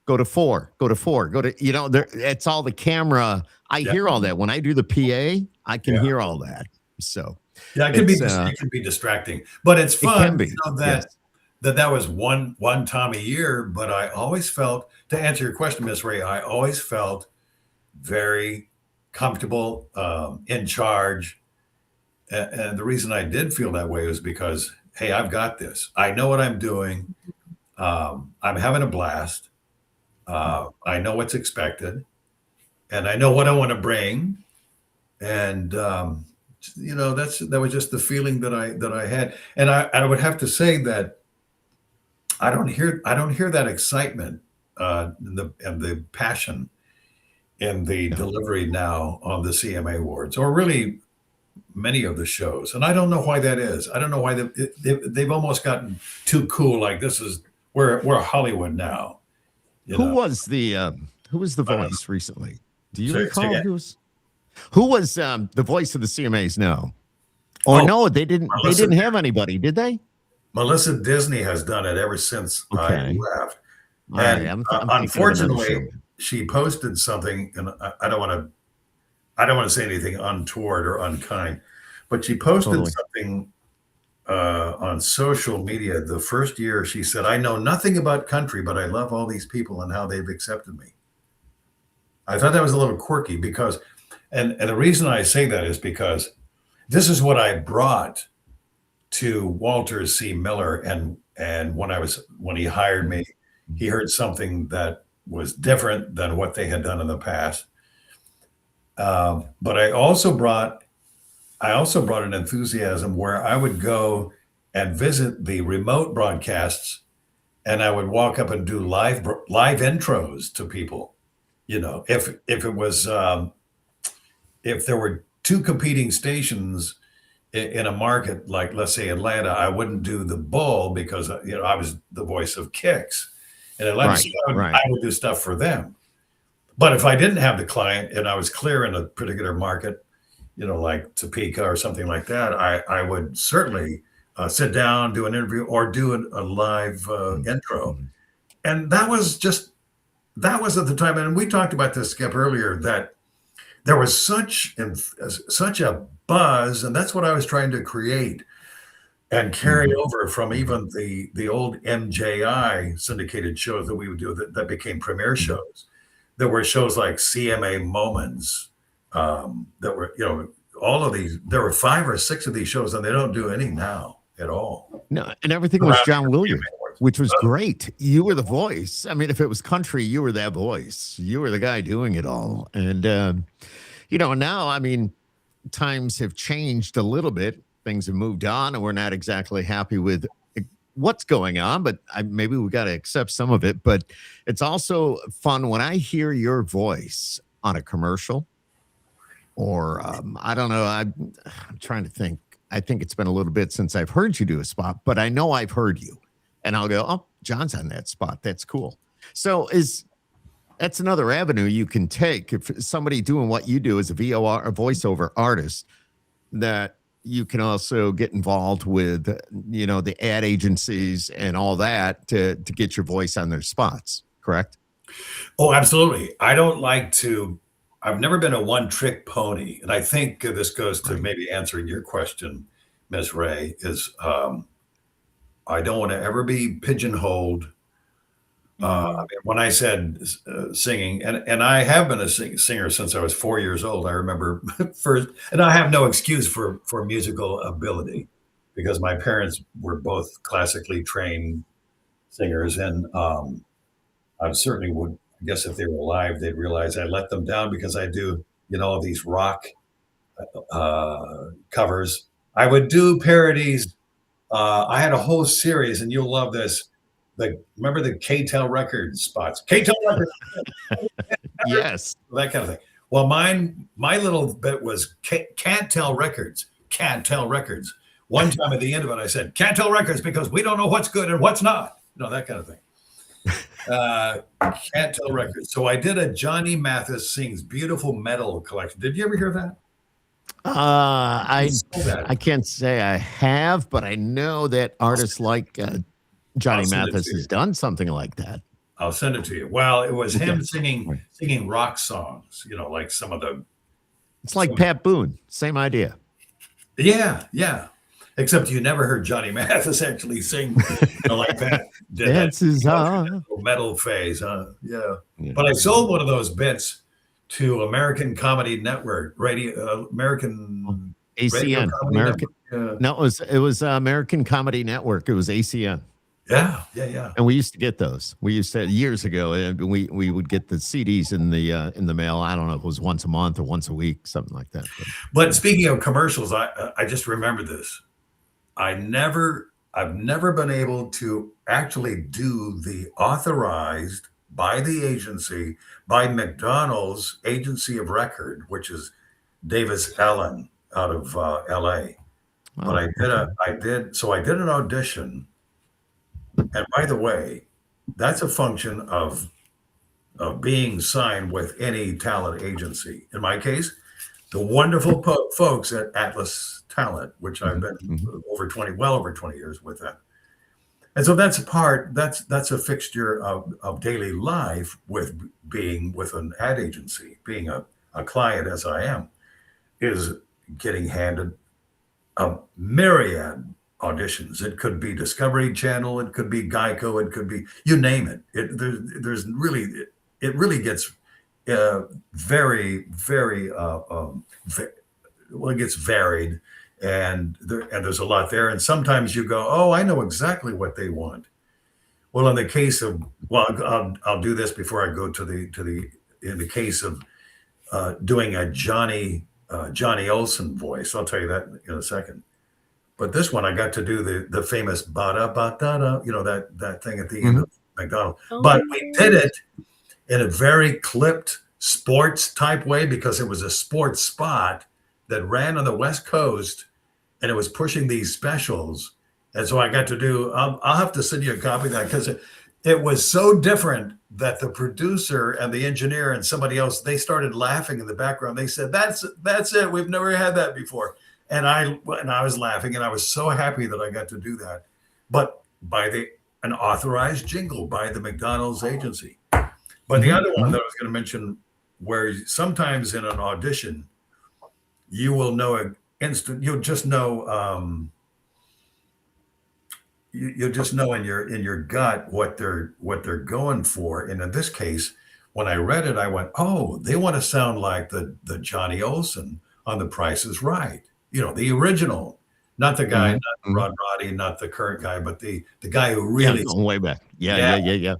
go to 4, go to, it's all the camera. I hear all that. When I do the PA, I can hear all that. So it can be distracting, but it's fun. It can be. That was one time a year, but I always felt, to answer your question, Miss Ray, I always felt very comfortable, in charge. And the reason I did feel that way was because, hey, I've got this. I know what I'm doing. I'm having a blast. I know what's expected, and I know what I want to bring. And that was just the feeling that I had. And I would have to say that I don't hear that excitement and the passion in the delivery now on the CMA awards, or really many of the shows. And I don't know why that is. I don't know why they've almost gotten too cool. Like, we're Hollywood now. Who was the voice recently? Do you recall who was the voice of the CMAs now? Or no, they didn't have anybody, did they? Melissa Disney has done it ever since I left. And I'm unfortunately, she posted something, and I don't want to say anything untoward or unkind, but she posted something on social media. The first year, she said, "I know nothing about country, but I love all these people and how they've accepted me." I thought that was a little quirky because, and the reason I say that is because this is what I brought to Walter C. Miller, and when he hired me, he heard something that was different than what they had done in the past. But I also brought an enthusiasm where I would go and visit the remote broadcasts, and I would walk up and do live intros to people. If it was if there were two competing stations in a market like, let's say, Atlanta, I wouldn't do the Bull because I was the voice of Kicks, and Atlanta, I would do stuff for them. But if I didn't have the client and I was clear in a particular market, like Topeka or something like that, I would certainly sit down, do an interview, or do a live intro. And that was at the time. And we talked about this, Skip, earlier, that there was such a buzz, and that's what I was trying to create and carry over from even the old MJI syndicated shows that we would do that became premiere shows. There were shows like CMA Moments that were, all of these. There were 5 or 6 of these shows, and they don't do any now at all. No, and everything was John Willyard, which was great. You were the voice. I mean, if it was country, you were that voice. You were the guy doing it all. And Now, I mean, times have changed a little bit. Things have moved on, and we're not exactly happy with what's going on, but maybe we got to accept some of it. But it's also fun when I hear your voice on a commercial, or I don't know. I'm trying to think. I think it's been a little bit since I've heard you do a spot, but I know I've heard you, and I'll go, "Oh, John's on that spot. That's cool." So that's another avenue you can take if somebody doing what you do as a VOR, a voiceover artist, that you can also get involved with, the ad agencies and all that to get your voice on their spots. Correct? Oh, absolutely. I've never been a one-trick pony. And I think this goes to Right. maybe answering your question, Ms. Ray, is I don't want to ever be pigeonholed. I mean, when I said singing, and I have been a singer since I was 4 years old. I remember first, and I have no excuse for musical ability because my parents were both classically trained singers, and I certainly would. I guess if they were alive, they'd realize I let them down because I do, these rock covers. I would do parodies. I had a whole series, and you'll love this. Remember the K-Tel Records spots? K-Tel Records, Yes. that kind of thing. Well, my little bit was can't tell records, can't tell records. One time at the end of it, I said, can't tell records because we don't know what's good and what's not. That kind of thing. Can't tell records. So I did a Johnny Mathis Sings Beautiful Metal collection. Did you ever hear that? I can't say I have, but I know that artists like Johnny Mathis has done something like that. I'll send it to you. Well, it was him Okay. singing rock songs, like some of the. It's like Pat Boone, same idea. Yeah. Except you never heard Johnny Mathis actually sing like that. Did Dances that metal phase, huh? Yeah. But I sold one of those bits to American Comedy Network, American ACN. American. Network. No, it was American Comedy Network. It was ACN. Yeah. And we used to get those. We used to years ago, and we would get the CDs in the mail. I don't know if it was once a month or once a week, something like that. But speaking of commercials, I just remember this. I've never been able to actually do the authorized by the agency, by McDonald's agency of record, which is Davis Allen out of LA. But I did an audition. And by the way, that's a function of being signed with any talent agency. In my case, the wonderful folks at Atlas Talent, which I've been well over 20 years with them. And so that's a fixture of daily life with being with an ad agency, being a client as I am, is getting handed a myriad auditions. It could be Discovery Channel, it could be Geico, it could be, you name it. It really gets very, very it gets varied, and there's a lot there. And sometimes you go, oh, I know exactly what they want. Well, in the case of, I'll do this before I go in the case of doing a Johnny Olsen voice. I'll tell you that in a second. But this one, I got to do the famous ba-da-ba-da-da, that thing at the end of McDonald's. But we did it in a very clipped sports type way because it was a sports spot that ran on the West Coast, and it was pushing these specials. And so I got to do, I'll have to send you a copy of that because it was so different that the producer and the engineer and somebody else, they started laughing in the background. They said, that's it. We've never had that before. And I was laughing, and I was so happy that I got to do that. But by an authorized jingle by the McDonald's agency. But the other one that I was going to mention, where sometimes in an audition, you will know you'll just know you'll just know in your gut what they're going for. And in this case, when I read it, I went, oh, they want to sound like the Johnny Olsen on The Price is Right. The original, not the guy, not Rod Roddy, not the current guy, but the guy who really way back. Yeah.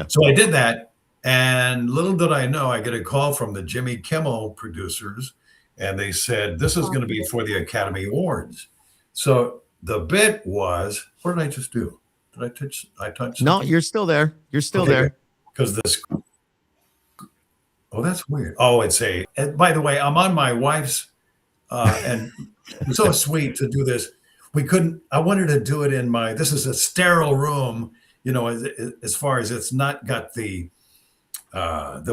So I did that, And little did I know, I get a call from the Jimmy Kimmel producers, and they said, this is going to be for the Academy Awards. So the bit was, what did I just do? Did I touch something? No, you're still there. You're still there. Because this, oh, that's weird. Oh, and by the way, I'm on my wife's, and it's so sweet to do this. I wanted to do it in this is a sterile room, as far as it's not got the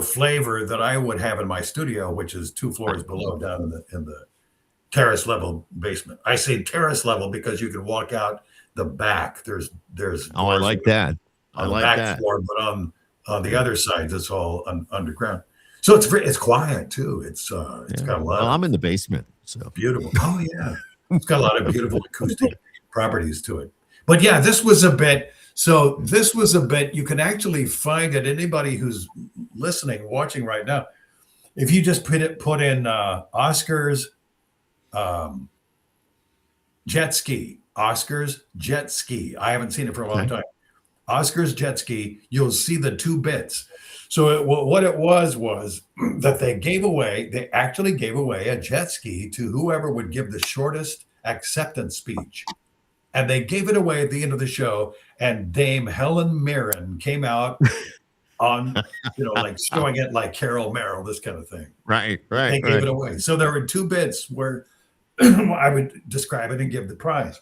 flavor that I would have in my studio, which is 2 floors below, down in the terrace level basement. I say terrace level because you can walk out the back. There's Oh, I like that. On the back floor, but on the other sides, it's all underground. So it's quiet too. It's got a lot. Well, I'm in the basement, so beautiful. Oh yeah, it's got a lot of beautiful acoustic properties to it. But yeah, this was a bit. So this was a bit. You can actually find it. Anybody who's listening, watching right now, if you just put in Oscars jet ski, Oscars jet ski. I haven't seen it for a long time. Oscars jet ski. You'll see the 2 bits. So what it was that they actually gave away a jet ski to whoever would give the shortest acceptance speech. And they gave it away at the end of the show. And Dame Helen Mirren came out on, like showing it like Carol Merrill, this kind of thing. Right. They gave it away. So there were 2 bits where I would describe it and give the prize.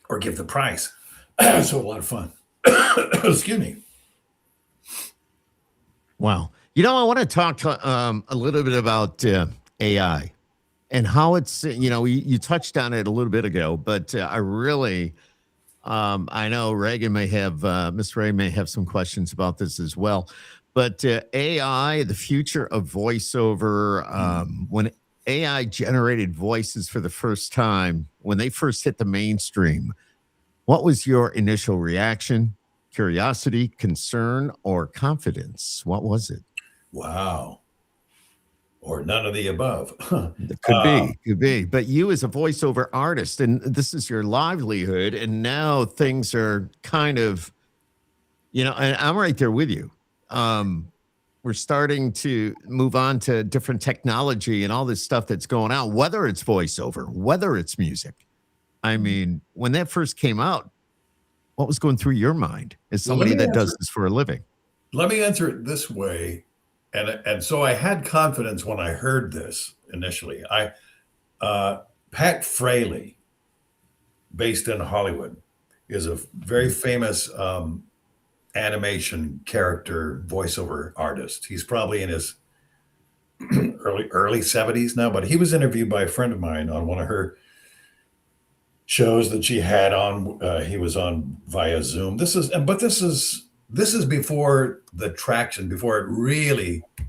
Or give the price. So a lot of fun. Excuse me. Wow. I want to talk a little bit about AI and how it's, you touched on it a little bit ago, but I really, I know Reagan Miss Ray may have some questions about this as well, but AI, the future of voiceover, when AI generated voices for the first time, when they first hit the mainstream, what was your initial reaction? Curiosity, concern, or confidence? What was it? Wow. Or none of the above. It could be. But you as a voiceover artist, and this is your livelihood, and now things are kind of, and I'm right there with you. We're starting to move on to different technology and all this stuff that's going on, whether it's voiceover, whether it's music. I mean, when that first came out, what was going through your mind as somebody that does this for a living? Let me answer it this way. And so I had confidence when I heard this initially. Pat Fraley, based in Hollywood, is a very famous animation character voiceover artist. He's probably in his early 70s now, but he was interviewed by a friend of mine on one of her shows that she had on. He was on via Zoom. This is before the traction, before it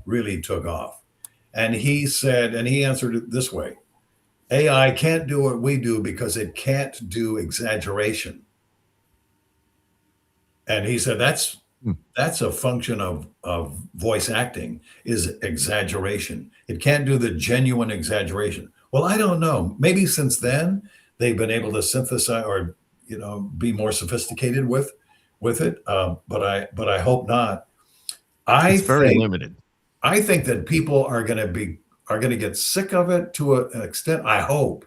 really took off. And he said, and he answered it this way: AI can't do what we do because it can't do exaggeration. And he said that's a function of voice acting, is exaggeration. It can't do the genuine exaggeration. Well, I don't know. Maybe since then they've been able to synthesize or be more sophisticated with it. But I hope not. It's very limited. I think that people are going to get sick of it to an extent. I hope,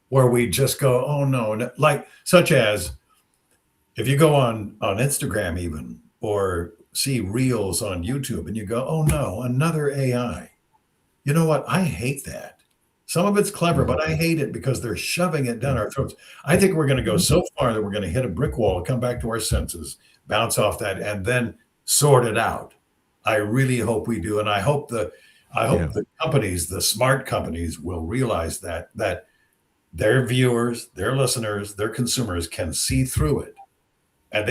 where we just go, oh no, like such as if you go on Instagram even, or see reels on YouTube and you go, oh no, another AI. You know what? I hate that. Some of it's clever, but I hate it because they're shoving it down our throats. I think we're going to go so far that we're going to hit a brick wall, come back to our senses, bounce off that, and then sort it out. I really hope we do. And I hope the companies, the smart companies, will realize that their viewers, their listeners, their consumers can see through it. And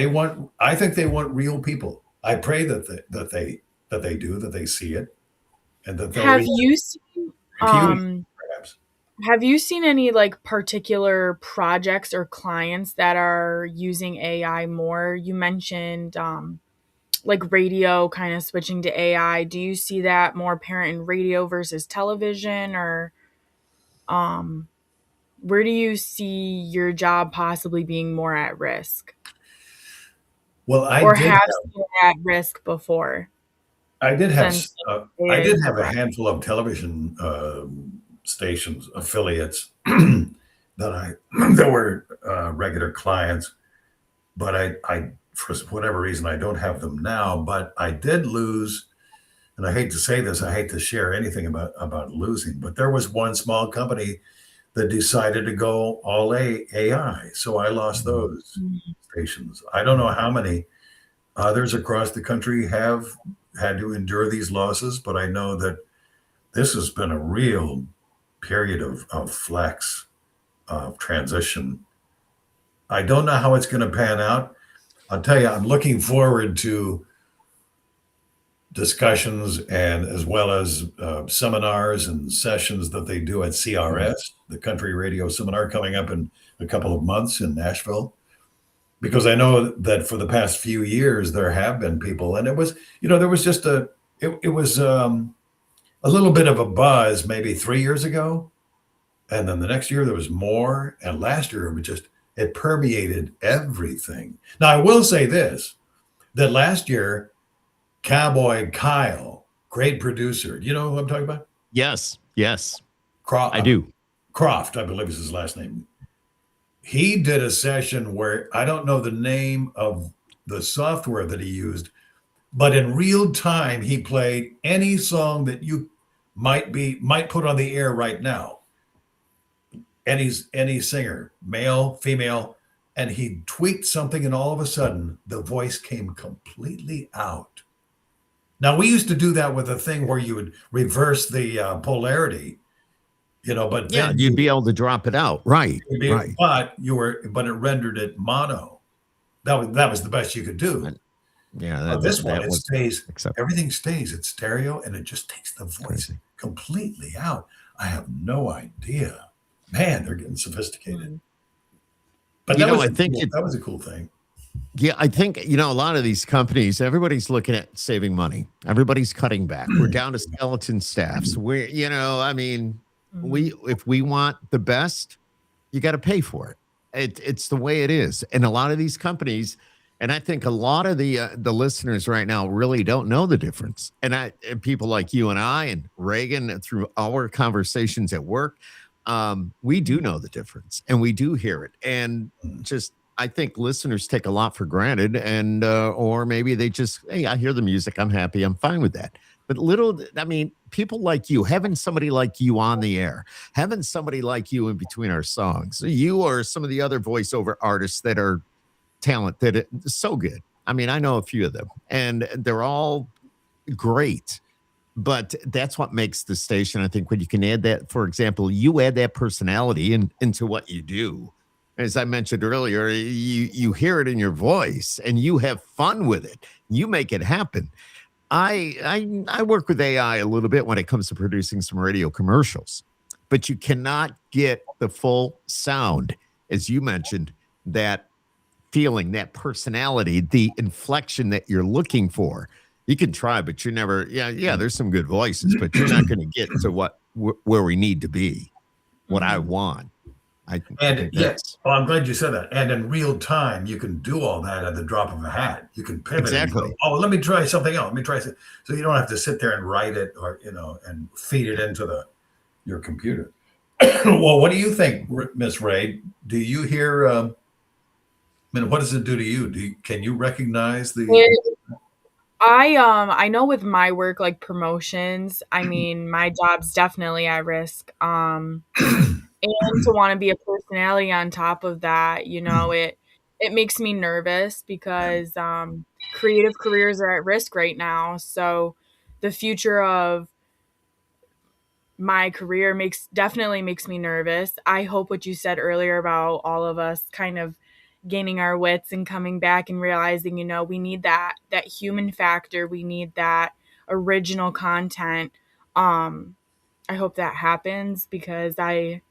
I think they want real people. I pray that they do, that they see it. And that have you seen any like particular projects or clients that are using AI more? You mentioned like radio kind of switching to AI. Do you see that more apparent in radio versus television, or where do you see your job possibly being more at risk? Well, or have seen it at risk before I did have since I AI is did have a progressing? handful of television stations affiliates that I that were regular clients, but I for whatever reason I don't have them now. But I did lose, and I hate to say this, I hate to share anything about losing, but there was one small company that decided to go all AI, so I lost those Mhm. stations. I don't know how many others across the country have had to endure these losses, but I know that this has been a real period of flex, of transition. I don't know how it's going to pan out. I'll tell you, I'm looking forward to discussions and as well as seminars and sessions that they do at CRS, the Country Radio Seminar, coming up in a couple of months in Nashville. Because I know that for the past few years there have been people, and it was, there was just it was a little bit of a buzz maybe 3 years ago, and then the next year there was more, and last year it permeated everything. Now I will say this: that last year, Cowboy Kyle, great producer, you know who I'm talking about? Yes, yes, Cro- I uh, do. Croft, I believe is his last name. He did a session where I don't know the name of the software that he used, but in real time he played any song that you might put on the air right now. Any singer, male, female, and he tweaked something, and all of a sudden the voice came completely out. Now we used to do that with a thing where you would reverse the polarity, but Yeah, then you'd be able to drop it out. Right, right. but it rendered it mono. That was the best you could do. And yeah, This one, that it was stays, acceptable. everything stays, it's stereo, and it just takes the It's voice crazy. completely out. I have no idea. Man, they're getting sophisticated. Mm. But that was I a think cool, that was a cool thing. yeah, I think, a lot of these companies, everybody's looking at saving money. Everybody's cutting back. We're down to skeleton staffs. I mean, Mhm. if we want the best, you got to pay for it. It's the way it is. And a lot of these companies, and I think a lot of the listeners right now really don't know the difference. And people like you and I and Reagan through our conversations at work, we do know the difference and we do hear it. And Mm. just I think listeners take a lot for granted, and or maybe they just, hey, I hear the music, I'm happy, I'm fine with that. But I mean, people like you, having somebody like you on the air, having somebody like you in between our songs, you or some of the other voiceover artists that are talented, so good. I mean, I know a few of them, and they're all great. But that's what makes the station. I think when you can add that, for example, you add that personality into what you do. As I mentioned earlier, you hear it in your voice and you have fun with it. You make it happen. I work with AI a little bit when it comes to producing some radio commercials, but you cannot get the full sound, as you mentioned, that feeling, that personality, the inflection that you're looking for. You can try, but you're never. Yeah, yeah. There's some good voices, but you're not going to get to where we need to be. What I Mhm. want. I And think yeah, that's well, I'm glad you said that. And in real time, you can do all that at the drop of a hat. You can pivot and go, exactly. oh, let me try something else. Let me try. So you don't have to sit there and write it or, and feed it into your computer. Well, what do you think, Miss Ray? Do you hear? I mean, what does it do to you? Can you recognize the? I know with my work, like promotions, I mean, my job's definitely at risk. And to want to be a personality on top of that, it makes me nervous because creative careers are at risk right now. So the future of my career definitely makes me nervous. I hope what you said earlier about all of us kind of gaining our wits and coming back and realizing, we need that human factor. We need that original content. Um I hope that happens because I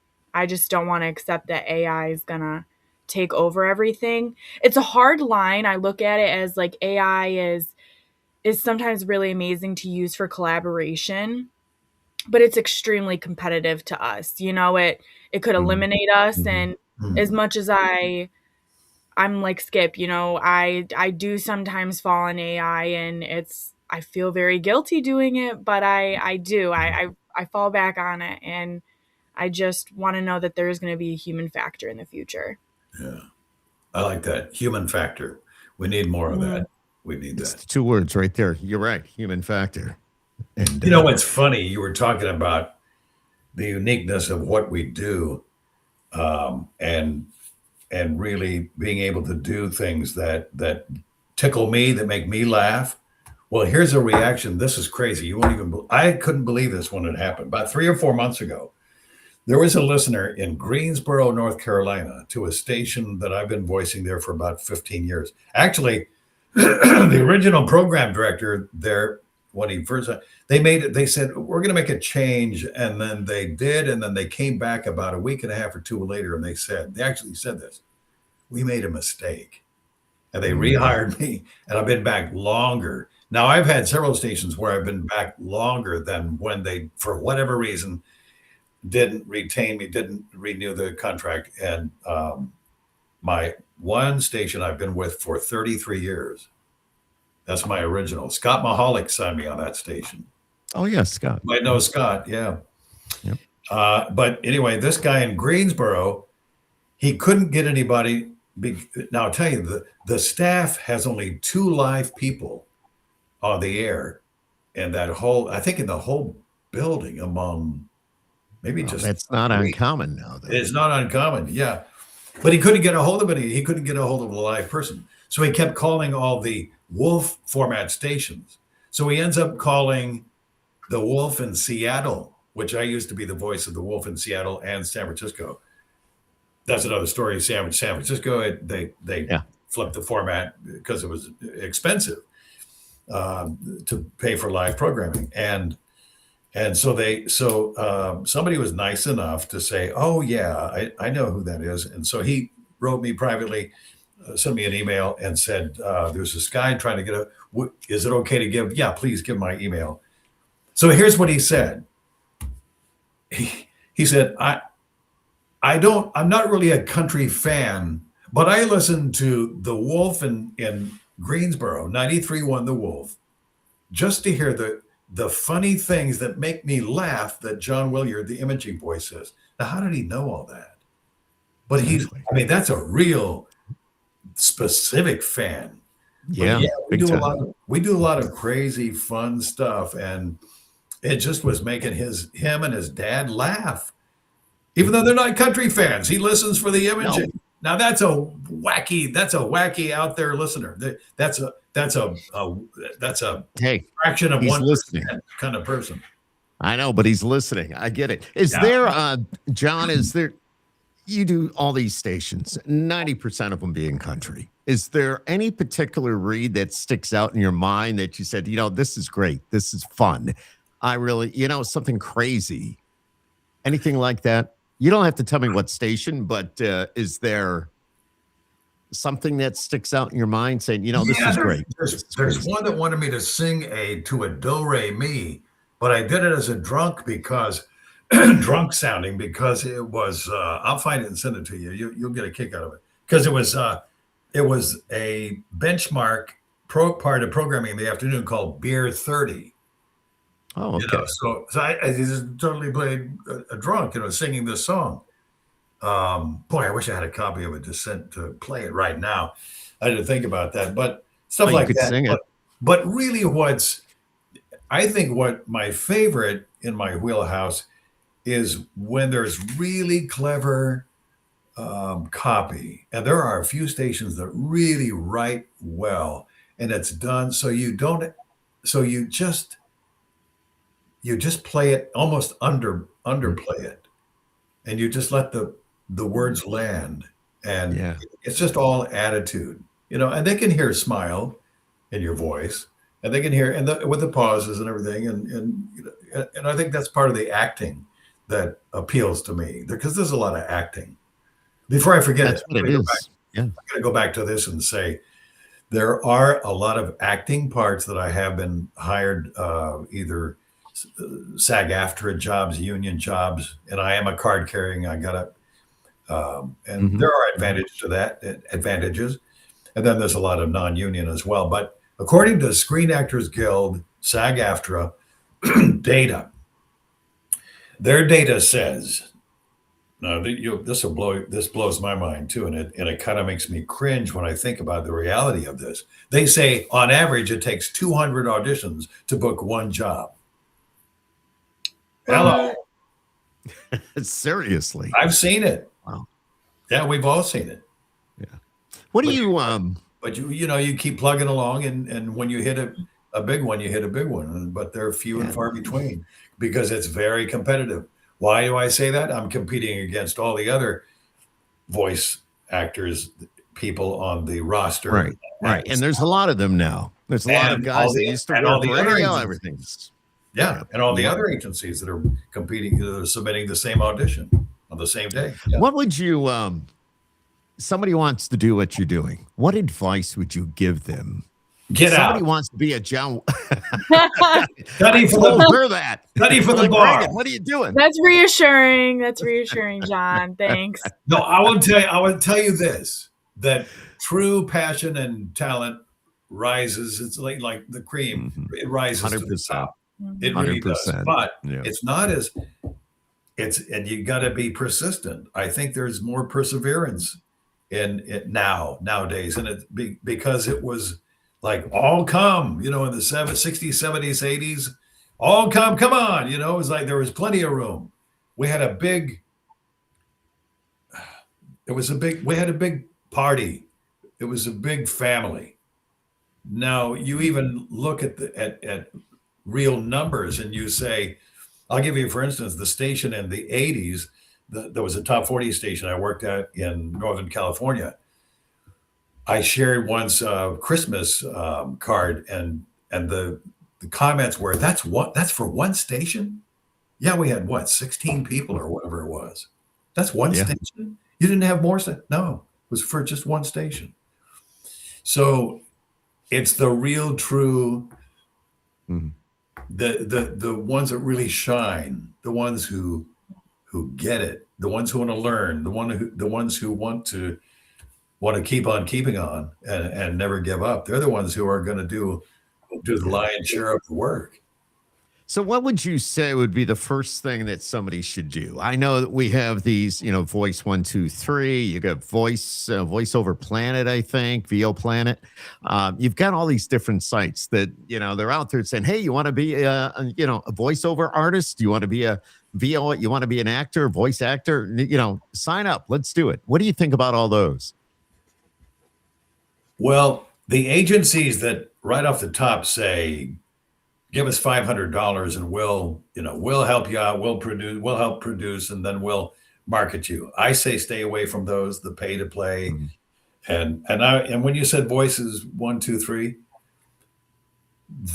just don't want to accept that AI is going to take over everything. It's a hard line. I look at it as like AI is sometimes really amazing to use for collaboration, but it's extremely competitive to us. It could Mhm. eliminate us, Mhm. and as Hmm. much as I'm like Skip, I do sometimes fall on AI, and I feel very guilty doing it, but I do. I fall back on it, and I just want to know that there is going to be a human factor in the future. Yeah. I like that. Human factor. We need more of Mhm. that. We need It's that. the two words right there. You're right. Human factor. And You know what's funny? You were talking about the uniqueness of what we do, um, and and really being able to do things that tickle me, that make me laugh. Well, here's a reaction. This is crazy. You won't even. I couldn't believe this when it happened. About 3 or 4 months ago, there was a listener in Greensboro, North Carolina, to a station that I've been voicing there for about 15 years. Actually, the original program director there, when he first, they made it, they said, we're going to make a change. And then they did. And then they came back about a week and a half or two later and they actually said this, we made a mistake. And they rehired me. And I've been back longer. Now, I've had several stations where I've been back longer than when they, for whatever reason, didn't retain me, didn't renew the contract. And my one station I've been with for 33 years. That's my original. Scott Mahalik signed me on that station. oh yeah, Scott. You might know Scott, yeah. Yep. But anyway, this guy in Greensboro, he couldn't get anybody. Now I'll tell you, the staff has only 2 live people on the air, and that whole, I think in the whole building, among maybe Well, just that's not 3. uncommon now, though. It's not uncommon, yeah. But he couldn't get a hold of it. He couldn't get a hold of a live person. So he kept calling all the Wolf format stations. So he ends up calling the Wolf in Seattle, which I used to be the voice of the Wolf in Seattle and San Francisco. That's another story. San Francisco, they Yeah. flipped the format because it was expensive to pay for live programming. And so somebody was nice enough to say, oh yeah, I know who that is. And so he wrote me privately, sent me an email and said, there's this guy trying to get is it okay to give? Yeah, please give my email. So here's what he said. He said, I'm not really a country fan, but I listen to the Wolf in Greensboro, 93.1 The Wolf, just to hear the funny things that make me laugh that John Willyard, the imaging boy, says. Now, how did he know all that? But that's a real specific fan. Yeah, we do a lot of crazy, fun stuff, and it just was making him and his dad laugh, even though they're not country fans. He listens for the imaging. No. Now that's a wacky out there listener. That's a fraction of 1% kind of person. I know, but he's listening. I get it. Is there, John, you do all these stations, 90% of them being country. Is there any particular read that sticks out in your mind that you said, this is great. This is fun. I really, something crazy. Anything like that? You don't have to tell me what station, but is there something that sticks out in your mind saying, this is great? There's one that wanted me to sing to a do-re-mi, but I did it as a drunk sounding because it was, I'll find it and send it to you. You'll get a kick out of it. Because it was a benchmark part of programming in the afternoon called Beer 30. Oh, okay. So I just totally played a drunk, singing this song. Boy, I wish I had a copy of it to play it right now. I didn't think about that, but stuff like that. Sing it. But really, I think what my favorite in my wheelhouse is when there's really clever copy, and there are a few stations that really write well, and it's done so you just play it, almost underplay it, and you just let the words land, and it's just all attitude, and they can hear smile in your voice, and they can hear with the pauses and everything, and I think that's part of the acting that appeals to me, because there's a lot of acting. Before I forget I'm going to go back to this and say there are a lot of acting parts that I have been hired, either SAG-AFTRA jobs, union jobs, and I am a card carrying. I got And there are advantages. And then there's a lot of non-union as well. But according to Screen Actors Guild, SAG-AFTRA data, their data says, now this blows my mind too, and it kind of makes me cringe when I think about the reality of this. They say on average it takes 200 auditions to book one job. Hello. Seriously. I've seen it. Wow. Yeah, we've all seen it. Yeah. What do you But you keep plugging along, and when you hit a big one, you hit a big one. But they're few and far between because it's very competitive. Why do I say that? I'm competing against all the other voice actors, people on the roster. Right. And there's a lot of them now. There's a lot of guys that used to work radio, everything's. Yeah, and all the other agencies that are competing, that are submitting the same audition on the same day. Yeah. What would you, somebody wants to do what you're doing, what advice would you give them? Somebody wants to be a John. Study for the bar. What are you doing? That's reassuring. That's reassuring, John. Thanks. No, I will tell you this, that true passion and talent rises. It's like the cream. It rises 100%. To the top. It really 100%. Does. But it's not as and you got to be persistent. I think there's more perseverance in it nowadays, and because it was like all come, in the 60s, 70s, 80s, all come on, it was like there was plenty of room. We had a big party. It was a big family. Now you even look at real numbers and you say, I'll give you, for instance, the station in the 80s, there was a top 40 station I worked at in Northern California. I shared once a Christmas card, and the comments were, that's for one station? Yeah, we had 16 people or whatever it was. That's one station? You didn't have more? No, it was for just one station. So it's the real true, the ones that really shine, the ones who get it, the ones who want to learn, the ones who want to keep on keeping on and never give up. They're the ones who are going to do the lion's share of the work. So what would you say would be the first thing that somebody should do? I know that we have these, Voice 1, 2, 3. You got Voice Over Planet, I think, VO Planet. You've got all these different sites that, they're out there saying, hey, you want to be a voiceover artist? You want to be a VO? You want to be an actor, voice actor? Sign up. Let's do it. What do you think about all those? Well, the agencies that right off the top say, give us $500 and we'll help you out. We'll help produce, and then we'll market you. I say stay away from those, the pay to play. And when you said Voices 1, 2, 3,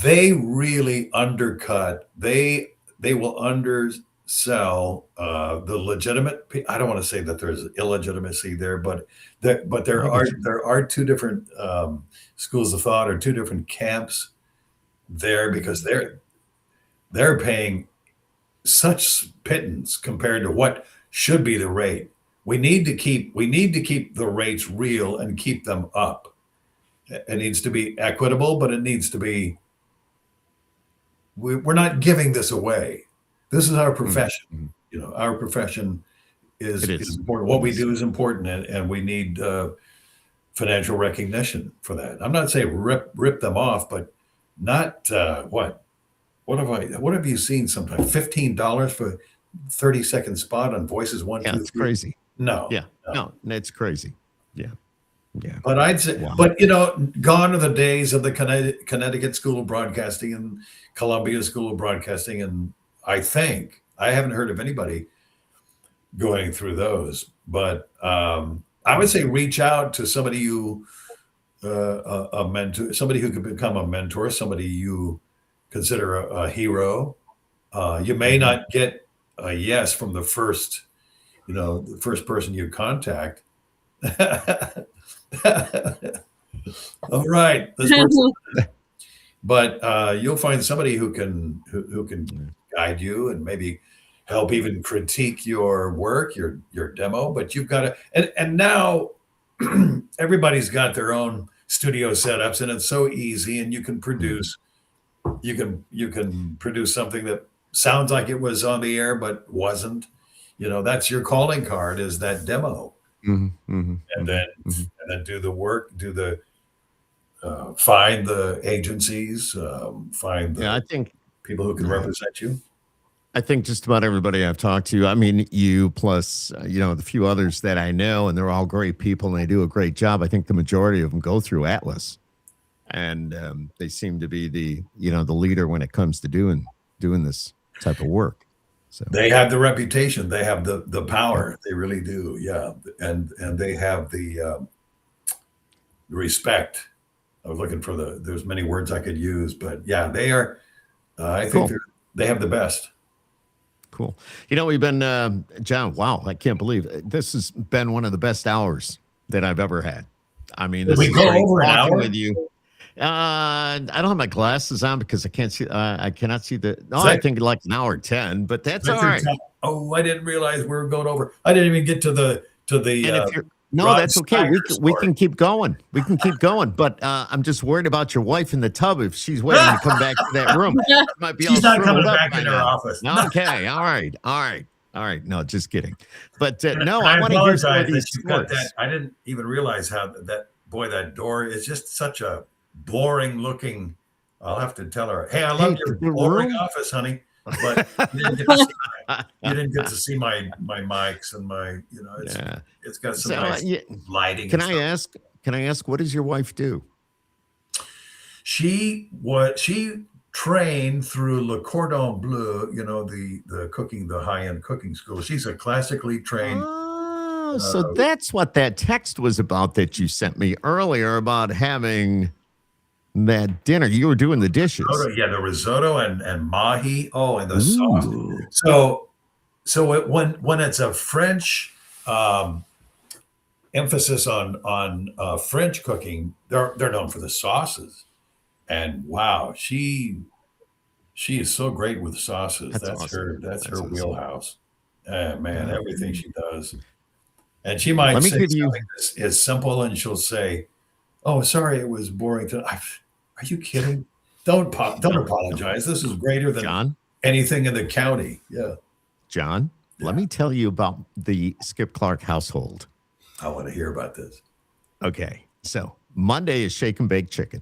they really undercut. They will undersell the legitimate. I don't want to say that there's illegitimacy there, but there are two different schools of thought, or two different camps there, because they're paying such pittance compared to what should be the rate. We need to keep the rates real and keep them up. It needs to be equitable, but it needs to be. We're not giving this away. This is our profession. Our profession is important. What we do is important, and we need financial recognition for that. I'm not saying rip them off, but not what have you seen sometimes? $15 for 30-second spot on Voices 1, 2, 3. It's crazy. No, it's crazy. Yeah. But I'd say, gone are the days of the Connecticut School of Broadcasting and Columbia School of Broadcasting, and I haven't heard of anybody going through those. But I would say reach out to somebody who. A mentor, somebody who could become a mentor, somebody you consider a hero. You may not get a yes from the first person you contact. All right, but you'll find somebody who can guide you and maybe help even critique your work, your demo. But you've got to, and now everybody's got their own studio setups, and it's so easy, and you can produce something that sounds like it was on the air but wasn't. That's your calling card, is that demo. And then do the work, find the agencies, find the I think people who can represent you. I think just about everybody I've talked to, I mean, you plus, the few others that I know, and they're all great people and they do a great job. I think the majority of them go through Atlas, and they seem to be the leader when it comes to doing this type of work. So they have the reputation, they have the power, they really do. Yeah. And they have the respect. I was looking for there's many words I could use, but yeah, they are, I think they have the best. Cool. We've been, John, wow, I can't believe it. This has been one of the best hours that I've ever had. I mean, this we is go great over an talking hour with you. I don't have my glasses on because I can't see. I cannot see the. No, I think like an hour 10, but that's all right. Oh, I didn't realize we were going over. I didn't even get to the. And if you're, no, that's okay. We can keep going. We can keep going. But I'm just worried about your wife in the tub. If she's waiting to come back to that room, might be. She's not coming back in her office. Okay. All right. No, just kidding. But no, I want to hear some of that these you've got that. I didn't even realize how that door is just such a boring looking. I'll have to tell her, hey, I love your boring office, honey. But you didn't get to see my mics and my, it's got some nice lighting. Can I ask, what does your wife do? She trained through Le Cordon Bleu, the cooking, the high-end cooking school. She's a classically trained. Oh, so that's what that text was about that you sent me earlier about having that dinner. You were doing the dishes. The risotto and mahi. Oh, and the sauce. So when it's a French emphasis on French cooking, they're known for the sauces. And wow, she is so great with sauces. That's awesome. That's her wheelhouse. Man, everything she does. And she might say something is simple, and she'll say, "Oh, sorry, it was boring tonight." Are you kidding? Don't apologize. This is greater than anything in the county. Yeah. John, let me tell you about the Skip Clark household. I want to hear about this. Okay. So Monday is shake and bake chicken.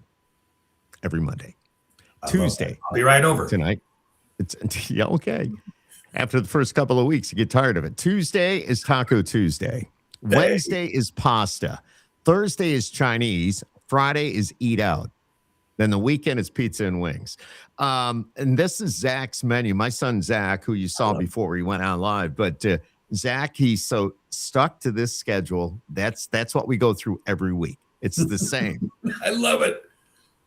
Every Monday. Tuesday. I'll be right over. Tonight. Yeah, okay. After the first couple of weeks, you get tired of it. Tuesday is Taco Tuesday. Wednesday is pasta. Thursday is Chinese. Friday is eat out. Then the weekend is pizza and wings. And this is Zach's menu. My son, Zach, who you saw before he went on live. But Zach, he's so stuck to this schedule. That's what we go through every week. It's the same. I love it.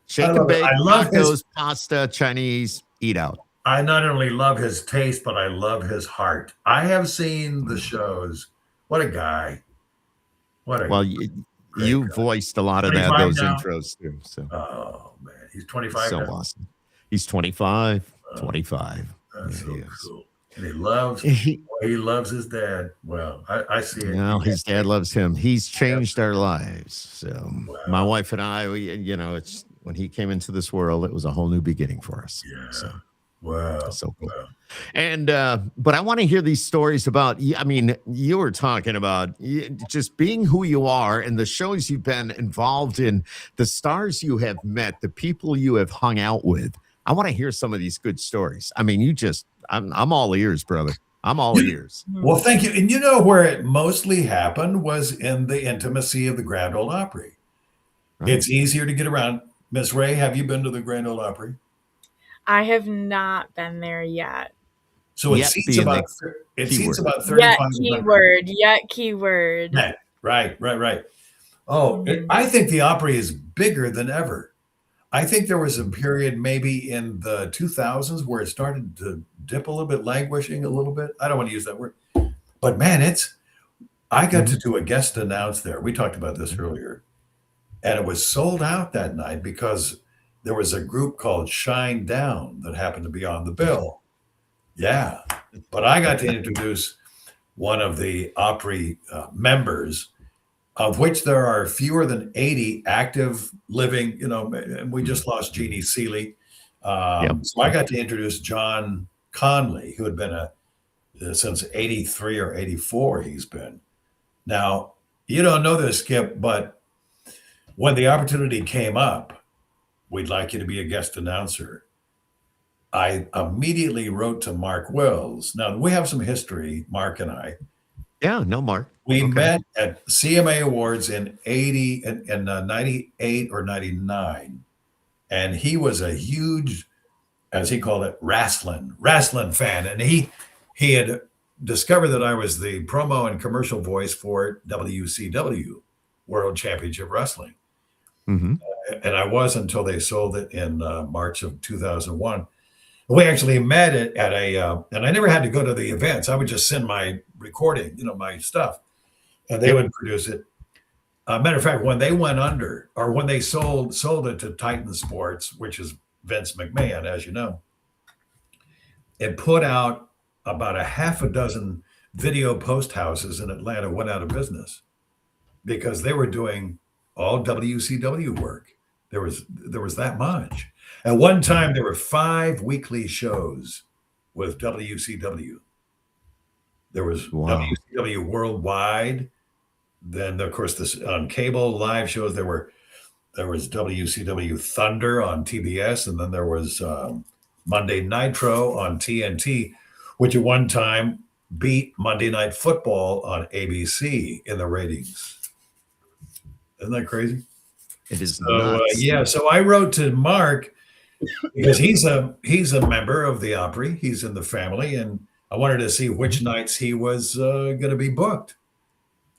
Shake and bake, tacos, pasta, Chinese, eat out. I not only love his taste, but I love his heart. I have seen the shows. What a guy. You voiced a lot of those intros too. So. Oh man, he's 25 so now. Awesome. He's 25. 25. That's so cool. And he loves his dad. Well, I see it. No, his dad loves him. He's changed our lives. So my wife and I, it's when he came into this world, it was a whole new beginning for us. Yeah. So. Wow. So cool. Wow. And, but I want to hear these stories about, I mean, you were talking about just being who you are and the shows you've been involved in, the stars you have met, the people you have hung out with. I want to hear some of these good stories. I mean, I'm all ears, brother. I'm all ears. Well, thank you. And where it mostly happened was in the intimacy of the Grand Ole Opry. Right. It's easier to get around. Miss Ray, have you been to the Grand Ole Opry? I have not been there yet. So it seats about 35. Keyword. Right. Oh, I think the Opry is bigger than ever. I think there was a period maybe in the 2000s where it started to dip a little bit, languishing a little bit. I don't want to use that word. But man, I got to do a guest announce there. We talked about this earlier. And it was sold out that night because there was a group called Shine Down that happened to be on the bill. Yeah, but I got to introduce one of the Opry members, of which there are fewer than 80 active living. And we just lost Jeannie Seeley. Yep. So I got to introduce John Conley, who had been since 83 or 84, he's been. Now, you don't know this, Skip, but when the opportunity came up, we'd like you to be a guest announcer. I immediately wrote to Mark Wills. Now, we have some history, Mark and I. Yeah, no, Mark. We met at CMA Awards in 98 or 99. And he was a huge, as he called it, wrestling fan. And he had discovered that I was the promo and commercial voice for WCW, World Championship Wrestling. Mm-hmm. And I was until they sold it in March of 2001. We actually met it at and I never had to go to the events. I would just send my recording, my stuff, and they would produce it. Matter of fact, when they went under, or when they sold it to Titan Sports, which is Vince McMahon, as you know, it put out about a half a dozen video post houses in Atlanta went out of business because they were doing all WCW work. There was that much. At one time, there were 5 weekly shows with WCW. There was WCW Worldwide. Then, of course, this on cable live shows. There was WCW Thunder on TBS, and then there was Monday Nitro on TNT, which at one time beat Monday Night Football on ABC in the ratings. Isn't that crazy? It is. So I wrote to Mark because he's a member of the Opry. He's in the family, and I wanted to see which nights he was going to be booked.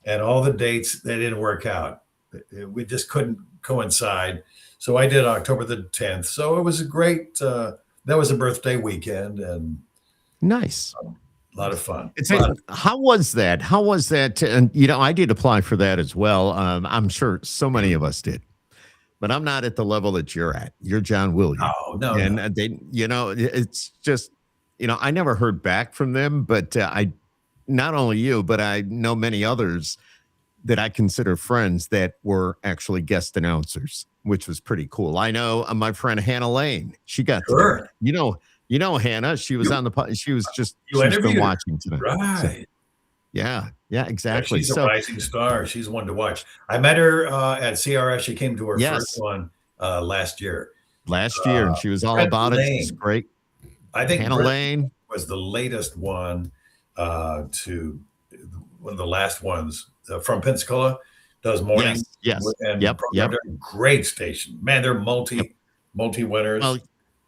And all the dates, they didn't work out. We just couldn't coincide. So I did October the 10th. So it was a great, that was a birthday weekend, and nice. A lot of fun. How was that? And, I did apply for that as well. I'm sure so many of us did. But I'm not at the level that you're at. You're John Willyard. No. And they, it's just, I never heard back from them, but not only you, but I know many others that I consider friends that were actually guest announcers, which was pretty cool. I know my friend Hannah Lane. She got to do it. Hannah. She was on the. She was just. She's been watching tonight. Right. So, yeah, exactly. Yeah, she's a rising star. She's one to watch. I met her at CRS. She came to her first one last year. And she was all about it. She's great. I think Hannah Lane was the latest one. To one of the last ones from Pensacola, does morning. Yes. And Yep. Great station, man. They're multi winners.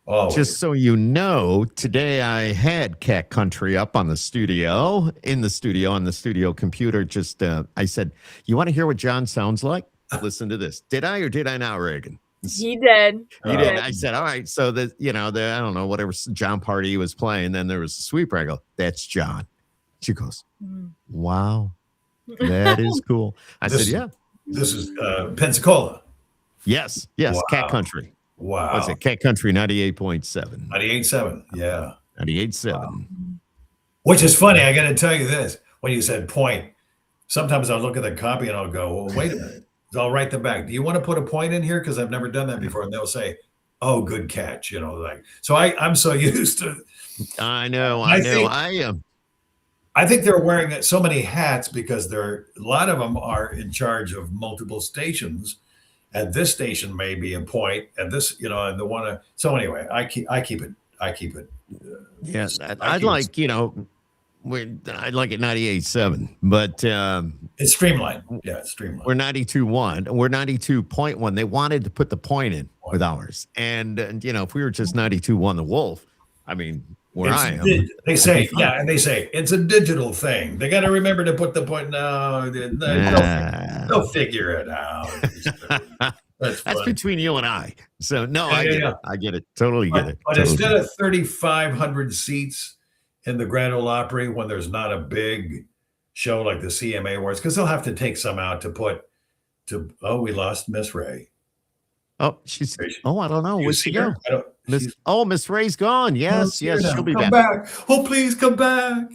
Well, just so you know, today I had Cat Country up on the studio, on the studio computer. Just I said, you want to hear what John sounds like? Listen to this. Did I or did I not, Reagan? He did. He did. I said, all right. So I don't know, whatever John Party was playing. Then there was a sweeper. I go, that's John. She goes, wow, that is cool. I said, yeah. This is Pensacola. Yes. Wow. Cat Country. Wow. What's it? Cat Country 98.7. 98.7. Yeah. 98.7. Wow. Which is funny. I got to tell you this. When you said point, sometimes I'll look at the copy and I'll go, well, wait a minute. I'll write them back. Do you want to put a point in here? Because I've never done that before. And they'll say, oh, good catch. So I'm so used to. I know. I am. I think they're wearing so many hats because a lot of them are in charge of multiple stations, and this station may be a point, and this, and the one. So anyway, I keep it. Yes, I'd like it 98.7, but it's streamlined. Yeah, it's streamlined. We're 92.1. We're 92.1. They wanted to put the point in with ours, and if we were just 92.1, the Wolf, I mean. Where I am. They say, and they say it's a digital thing. They got to remember to put the point. No, they'll figure it out. That's between you and I. So no, I get it. Totally get it. But instead of 3,500 seats in the Grand Ole Opry, when there's not a big show like the CMA Awards, because they'll have to take some out to put to. Oh, we lost Miss Ray. Oh, she's. Is she- Oh, I don't know. Do you Where'd she see her? go? I don't. Miss. Oh, Miss Ray's gone. I don't Yes, see her yes, now. she'll be Come back. back. Oh, please come back.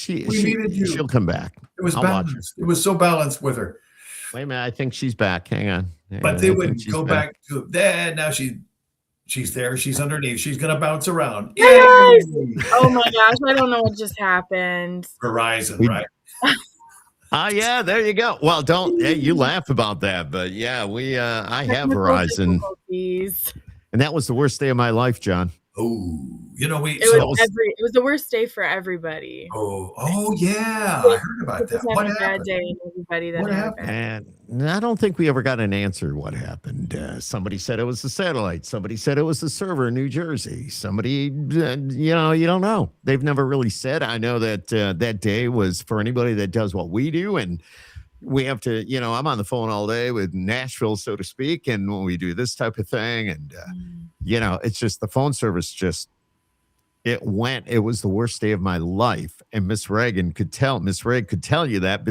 We needed you. She'll come back. It was I'll watch her. balanced. It was so balanced with her. Wait a minute. I think she's back. Hang on. But they I think would she's go back to there. Now she's there. She's underneath. She's gonna bounce around. Hey Yay! guys! Oh my gosh, I don't know what just happened. Verizon, We- right? Yeah, there you go. Well, don't. Hey, you laugh about that, but yeah, I have Technical Verizon, difficulties. and that was the worst day of my life, John. Oh, It was the worst day for everybody. oh yeah, I heard about It that. was What having a bad happened? day and everybody that What had happened? bad. And I don't think we ever got an answer what happened. Somebody said it was the satellite. Somebody said it was the server in New Jersey. Somebody, you don't know. They've never really said. I know that that day was for anybody that does what we do. And we have to, I'm on the phone all day with Nashville, so to speak. And when we do this type of thing and, it's just the phone service it was the worst day of my life. And Miss Reg could tell you that,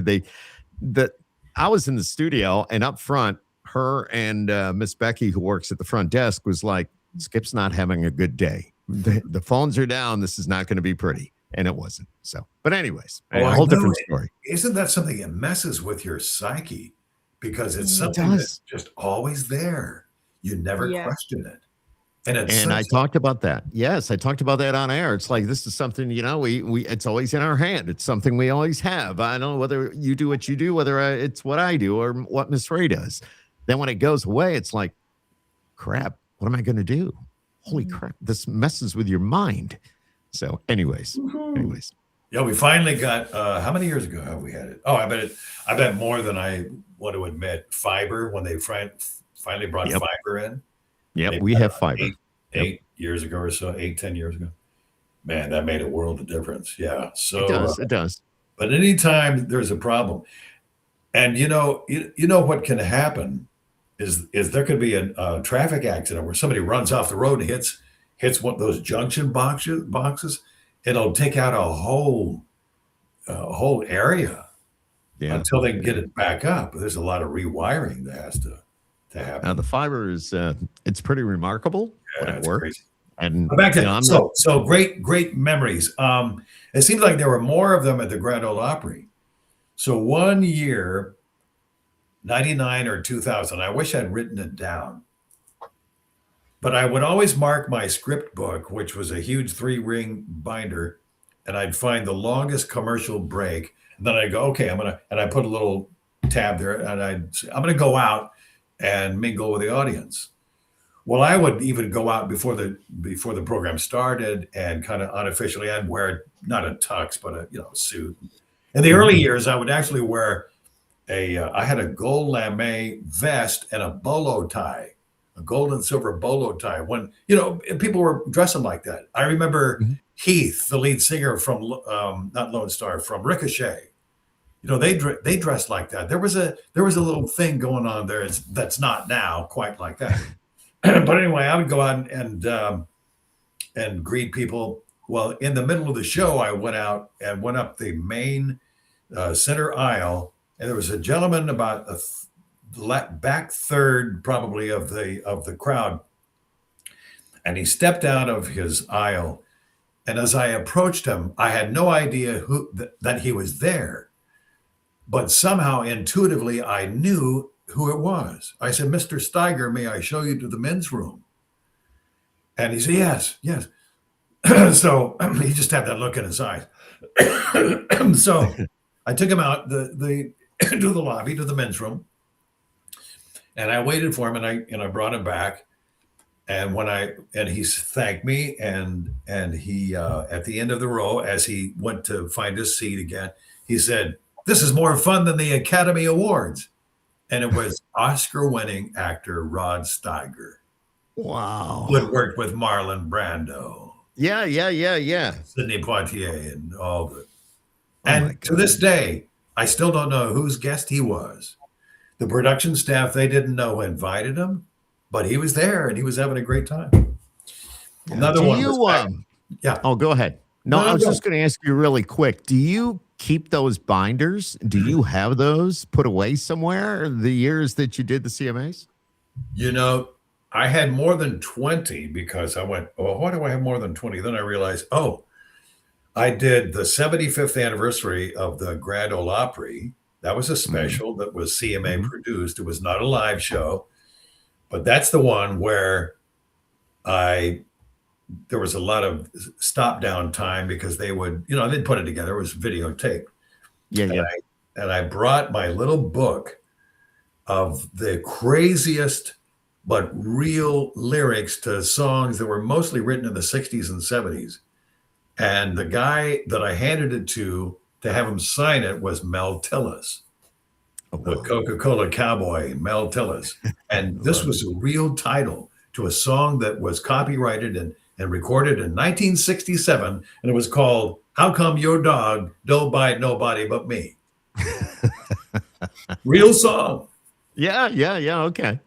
but I was in the studio and up front, her and Miss Becky, who works at the front desk, was like, Skip's not having a good day. The phones are down. This is not going to be pretty. And it wasn't. So, but anyways, a whole different story. Isn't that something that messes with your psyche? Because it's It something does. that's just always there. You never Yeah. question it. And I talked about that. Yes, I talked about that on air. It's like this is something, we it's always in our hand. It's something we always have. I don't know whether you do what you do, whether it's what I do or what Miss Ray does. Then when it goes away, it's like, crap, what am I going to do? Holy crap, this messes with your mind. So anyways. Yeah, we finally got how many years ago have we had it? Oh, I bet more than I want to admit. Fiber, when they finally brought fiber in. Yep, we have fiber. 8 years ago or so, 10 years ago. Man, that made a world of difference. Yeah. So It does. But anytime there's a problem, and you know what can happen is there could be a traffic accident where somebody runs off the road and hits one of those junction boxes. It'll take out a whole area until they can get it back up. There's a lot of rewiring that has to happen. Now the fiber is it's pretty remarkable when it works. Crazy. And back then, so great memories. It seems like there were more of them at the Grand Ole Opry. So one year, 99 or 2000, I wish I'd written it down. But I would always mark my script book, which was a huge 3-ring binder, and I'd find the longest commercial break. And then I'd go, okay, and I put a little tab there, and I'm gonna go out and mingle with the audience. Well, I would even go out before the program started and kind of unofficially, I'd wear not a tux, but a suit. In the early years, I would actually wear I had a gold lame vest and a bolo tie, a gold and silver bolo tie. When people were dressing like that. I remember Heath, the lead singer from not Lone Star, from Ricochet. They dressed like that. There was a little thing going on there that's not now quite like that. But anyway, I would go out and greet people. Well, in the middle of the show, I went out and went up the main center aisle, and there was a gentleman about the back third probably of the crowd, and he stepped out of his aisle. And as I approached him, I had no idea that he was there. But somehow, intuitively, I knew who it was. I said, Mr. Steiger, may I show you to the men's room? And he said, yes. So he just had that look in his eyes. So I took him out to the lobby, to the men's room. And I waited for him, and I brought him back. And he thanked me, and he at the end of the row, as he went to find his seat again, he said, "This is more fun than the Academy Awards." And it was Oscar-winning actor Rod Steiger. Wow. Who had worked with Marlon Brando. Yeah. Sidney Poitier and all the. And to this day, I still don't know whose guest he was. The production staff, they didn't know who invited him, but he was there and he was having a great time. Another one. Yeah. Oh, go ahead. No, I was just going to ask you really quick. Do you keep those binders? Do you have those put away somewhere the years that you did the CMAs? I had more than 20 because I went, oh, why do I have more than 20? Then I realized, oh, I did the 75th anniversary of the Grand Ole Opry. That was a special that was CMA Mhm. produced. It was not a live show, but that's the one where I there was a lot of stop down time because they would, they'd put it together. It was videotape. Yeah, And yeah. I brought my little book of the craziest but real lyrics to songs that were mostly written in the 60s and 70s. And the guy that I handed it to have him sign it was Mel Tillis, Oh, the wow. Coca-Cola cowboy, Mel Tillis. And this Love it. was a real title to a song that was copyrighted and recorded in 1967. And it was called How Come Your Dog Don't Bite Nobody But Me? Real song. Yeah, yeah, yeah. Okay.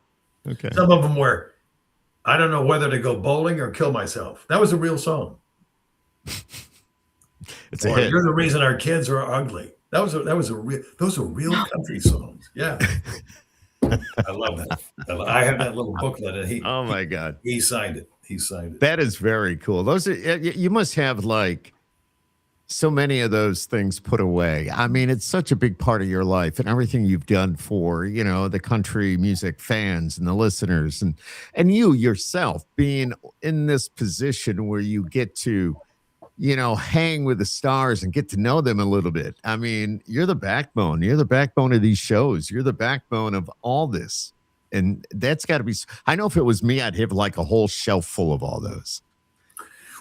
Okay. Some of them were, I don't know whether to go bowling or kill myself. That was a real song. It's a Or hit. you're the reason our kids are ugly. Those are real country songs. Yeah. I love that. I have that little booklet and Oh my God. he signed it. He signed it. That is very cool. Those are, you must have like so many of those things put away. I mean, it's such a big part of your life and everything you've done for, the country music fans and the listeners and you yourself being in this position where you get to, hang with the stars and get to know them a little bit. I mean, you're the backbone. You're the backbone of these shows. You're the backbone of all this. And that's got to be, I know if it was me, I'd have like a whole shelf full of all those.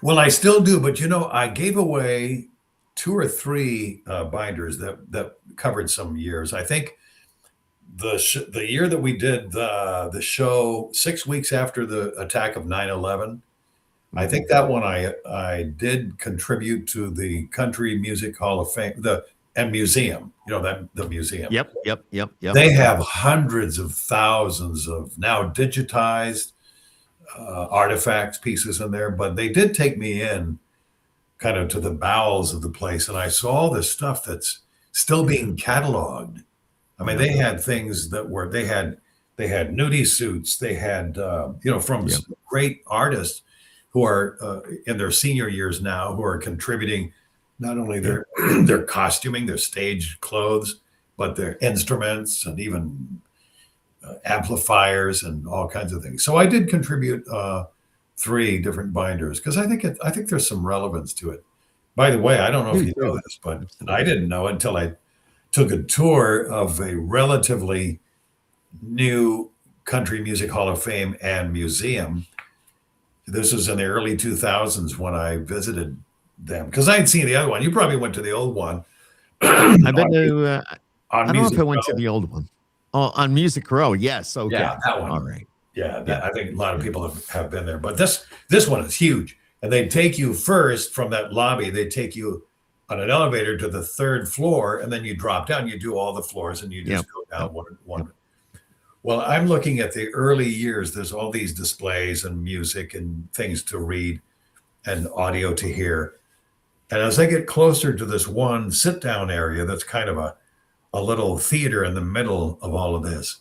Well, I still do, but I gave away 2 or 3 binders that covered some years. I think the year that we did the show 6 weeks after the attack of 9/11, I think that one I did contribute to the Country Music Hall of Fame, the museum. The museum. Yep, yep, yep, yep. They have hundreds of thousands of now digitized artifacts, pieces in there, but they did take me in kind of to the bowels of the place, and I saw all this stuff that's still being cataloged. I mean, they had things that were they had nudie suits, they had from Yep. great artists who are in their senior years now, who are contributing not only their their costuming, their stage clothes, but their instruments and even amplifiers and all kinds of things. So I did contribute 3 different binders because I think there's some relevance to it. By the way, I don't know if Me you know too. this, but I Absolutely. didn't know until I took a tour of a relatively new Country Music Hall of Fame and museum. This was in the early 2000s when I visited them because I had seen the other one. You probably went to the old one I've been on, to, on I don't know if Music I went to Row. the old one. Oh, on Music Row. Yes. Okay. Yeah, that All one. right. Yeah, Yeah. I think a lot of people have been there, but this one is huge. And they take you first from that lobby. They take you on an elevator to the 3rd floor, and then you drop down. You do all the floors, and you just Yep. go Yep. down one. Well, I'm looking at the early years. There's all these displays and music and things to read and audio to hear. And as I get closer to this one sit down area, that's kind of a little theater in the middle of all of this,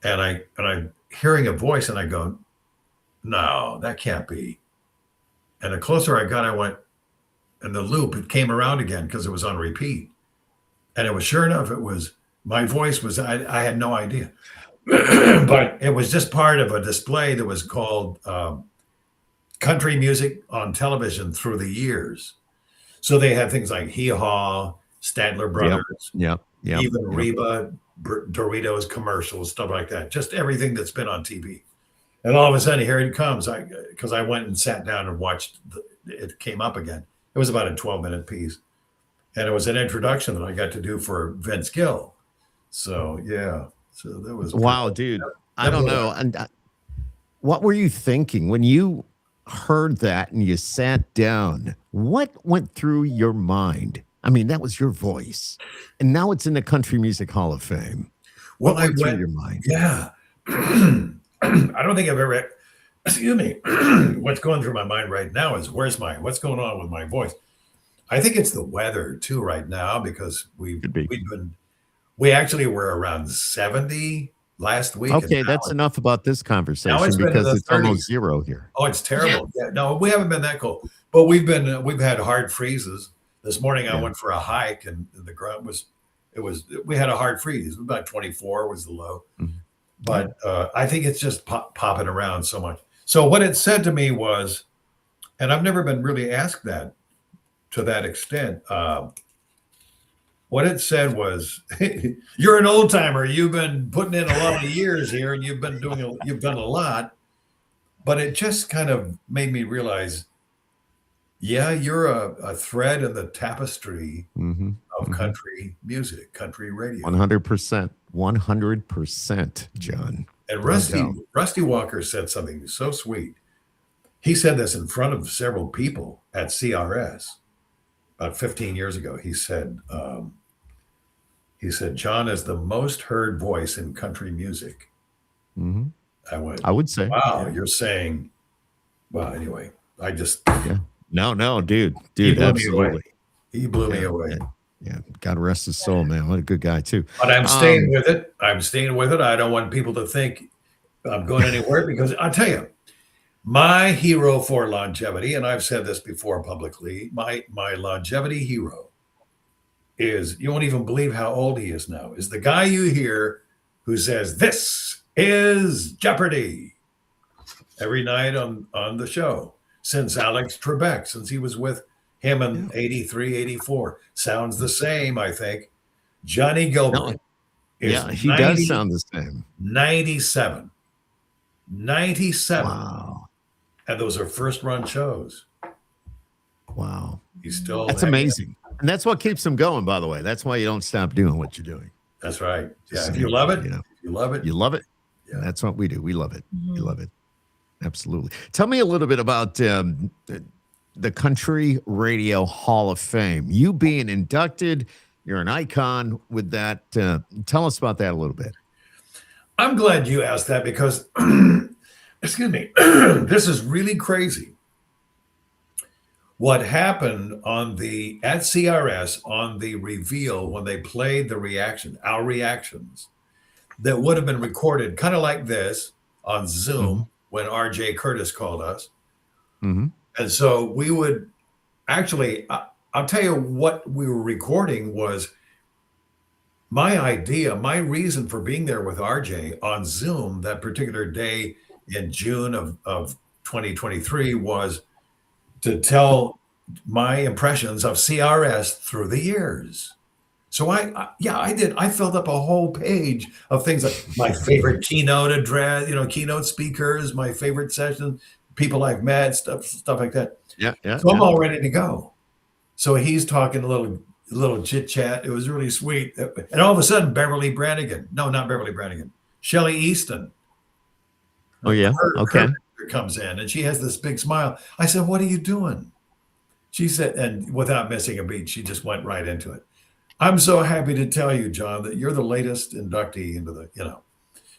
and I'm hearing a voice, and I go, no, that can't be. And the closer I got, I went, and the loop, it came around again because it was on repeat. And it was sure enough, it was my voice was, I had no idea. But it was just part of a display that was called Country Music on Television Through the Years. So they had things like Hee Haw, Statler Yep. Brothers, Yep. Yep. even Yep. Reba, Doritos commercials, stuff like that. Just everything that's been on TV. And all of a sudden, here it comes. Because I went and sat down and watched. It came up again. It was about a 12-minute piece, and it was an introduction that I got to do for Vince Gill. So yeah, so that was Wow, dude. I that don't blew know. And what were you thinking when you heard that and you sat down? What went through your mind? I mean, that was your voice. And now it's in the Country Music Hall of Fame. Well, What I went through went. your mind? Yeah, I don't think I've ever. Excuse me. What's going through my mind right now is what's going on with my voice? I think it's the weather too right now because Could be. we actually were around 70 last week. And Okay, that's enough about this now conversation it's been in because the it's 30s. almost zero here. Oh, it's terrible. Yeah, no, we haven't been that cold, but we've had hard freezes. This morning I Yeah. went for a hike, and the ground we had a hard freeze. About 24 was the low, Mhm. but I think it's just popping around so much. So what it said to me was, and I've never been really asked that to that extent. What it said was, "You're an old timer. You've been putting in a lot of years here, and you've done a lot." But it just kind of made me realize, yeah, you're a thread in the tapestry Mm-hmm. of Mm-hmm. country music, country radio. 100%. 100%, John. And No doubt. Rusty Walker said something so sweet. He said this in front of several people at CRS about 15 years ago. He said, John is the most heard voice in country music. Mm-hmm. I went, I would say. wow, Yeah. you're saying, well, anyway, I just, Yeah. No, dude, blew me away. absolutely. He blew me away. Yeah. God rest his soul, man. What a good guy, too. But I'm staying with it. I don't want people to think I'm going anywhere, because I'll tell you, my hero for longevity, and I've said this before publicly, my longevity hero is, you won't even believe how old he is now, is the guy you hear who says, "This is Jeopardy!" every night on the show, since Alex Trebek, since he was with him in 83, 84. Sounds the same, I think. Johnny Gilbert. Yeah, he does sound the same. 97. 97. Wow. And those are first run shows. Wow. He's still. That's amazing. And that's what keeps him going, by the way. That's why you don't stop doing what you're doing. That's right. Yeah. If you love it, you know, if you love it. you love it. Yeah. And that's what we do. We love it. Mhm. We love it. Absolutely. Tell me a little bit about the Country Radio Hall of Fame. You being inducted, you're an icon with that. Tell us about that a little bit. I'm glad you asked that, because, excuse me, this is really crazy. What happened at CRS on the reveal, when they played our reactions that would have been recorded kind of like this on Zoom when RJ Curtis called us. Mm-hmm. And so we would actually, I'll tell you what we were recording was my idea, my reason for being there with RJ on Zoom that particular day in June of 2023 was to tell my impressions of CRS through the years. So I did. I filled up a whole page of things like my favorite keynote address, keynote speakers, my favorite sessions, people I've met, stuff like that. Yeah. So I'm all ready to go. So he's talking a little chit chat. It was really sweet. And all of a sudden, Beverly Brannigan. No, not Beverly Brannigan. Shelley Easton. Oh, yeah. Okay. Her comes in, and she has this big smile. I said, "What are you doing?" She said, and without missing a beat, she just went right into it. "I'm so happy to tell you, John, that you're the latest inductee into the,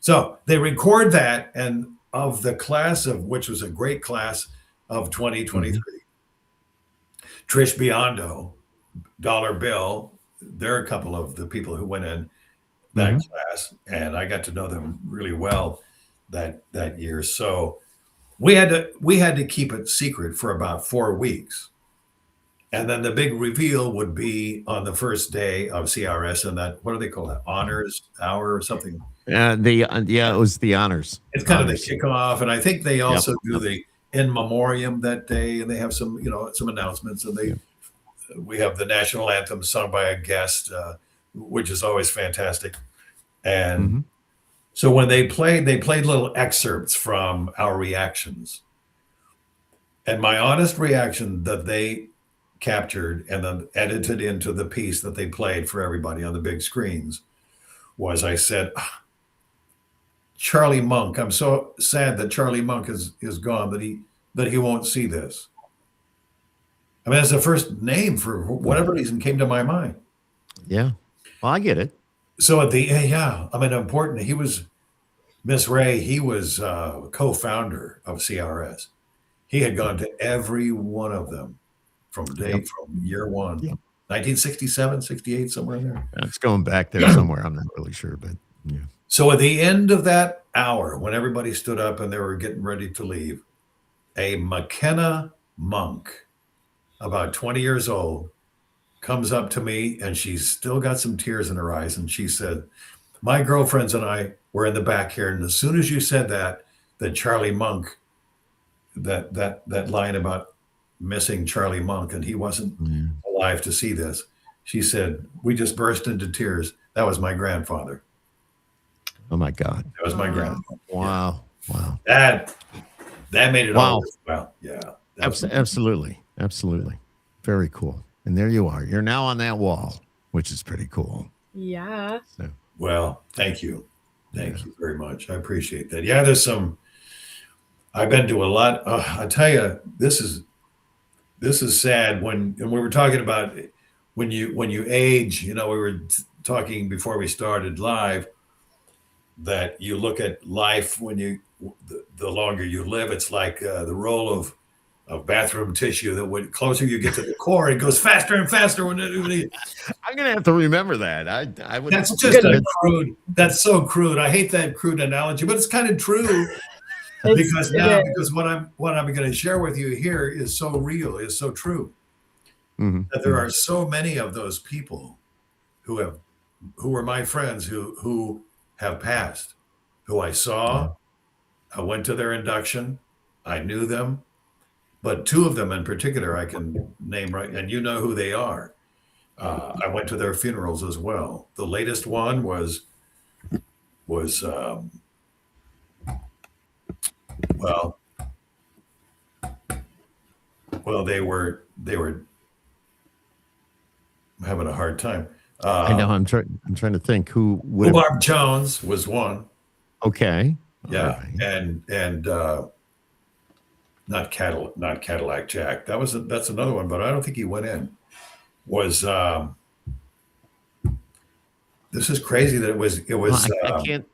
So they record that, and of the class which was a great class of 2023, Trish Biondo, Dollar Bill, they're a couple of the people who went in that class, and I got to know them really well that year. So we had to keep it secret for about 4 weeks. And then the big reveal would be on the first day of CRS, and that, what do they call that? Honors hour or something? It was the honors. It's kind honors. of the kickoff. And I think they also do the in memoriam that day, and they have some announcements, and we have the national anthem sung by a guest, which is always fantastic. And so when they played little excerpts from our reactions. And my honest reaction that they captured and then edited into the piece that they played for everybody on the big screens was, I said, "Charlie Monk, I'm so sad that Charlie Monk is gone, that he won't see this." I mean, that's the first name for whatever reason came to my mind. Yeah. Well, I get it. So important. He was, Miss Ray, he was co-founder of CRS. He had gone to every one of them from year one, 1967, 68, somewhere in there. It's going back there somewhere. I'm not really sure, but Yeah. So at the end of that hour, when everybody stood up and they were getting ready to leave, a McKenna monk, about 20 years old, comes up to me and she's still got some tears in her eyes. And she said, my girlfriends and I were in the back here. And as soon as you said that Charlie Monk, that line about missing Charlie Monk and he wasn't alive to see this, she said, we just burst into tears. That was my grandfather. Oh my God. That was my grandfather. Wow. Yeah. Wow. That made it all well. Yeah. Absolutely. Absolutely. Very cool. And there you are. You're now on that wall, which is pretty cool. Yeah. So. Well, thank you. Thank you very much. I appreciate that. Yeah, I've been to a lot. I tell you, this is sad when we were talking about when you age, we were talking before we started live that you look at life when the longer you live, it's like the roll of bathroom tissue that when closer you get to the core, it goes faster and faster. I'm gonna have to remember that. I would. That's just crude. That's so crude. I hate that crude analogy, but it's kind of true because what I'm going to share with you here is so real, is so true. Mm-hmm. That there are so many of those people who were my friends who have passed, who I saw. I went to their induction. I knew them. But two of them in particular, I can name right, and you know who they are. I went to their funerals as well. The latest one was they were having a hard time. I know. I'm trying to think who would. Rhubarb Jones was one. Okay. Yeah, right. and not Cadillac Jack. That's another one, but I don't think he went in. This is crazy that it was I can't.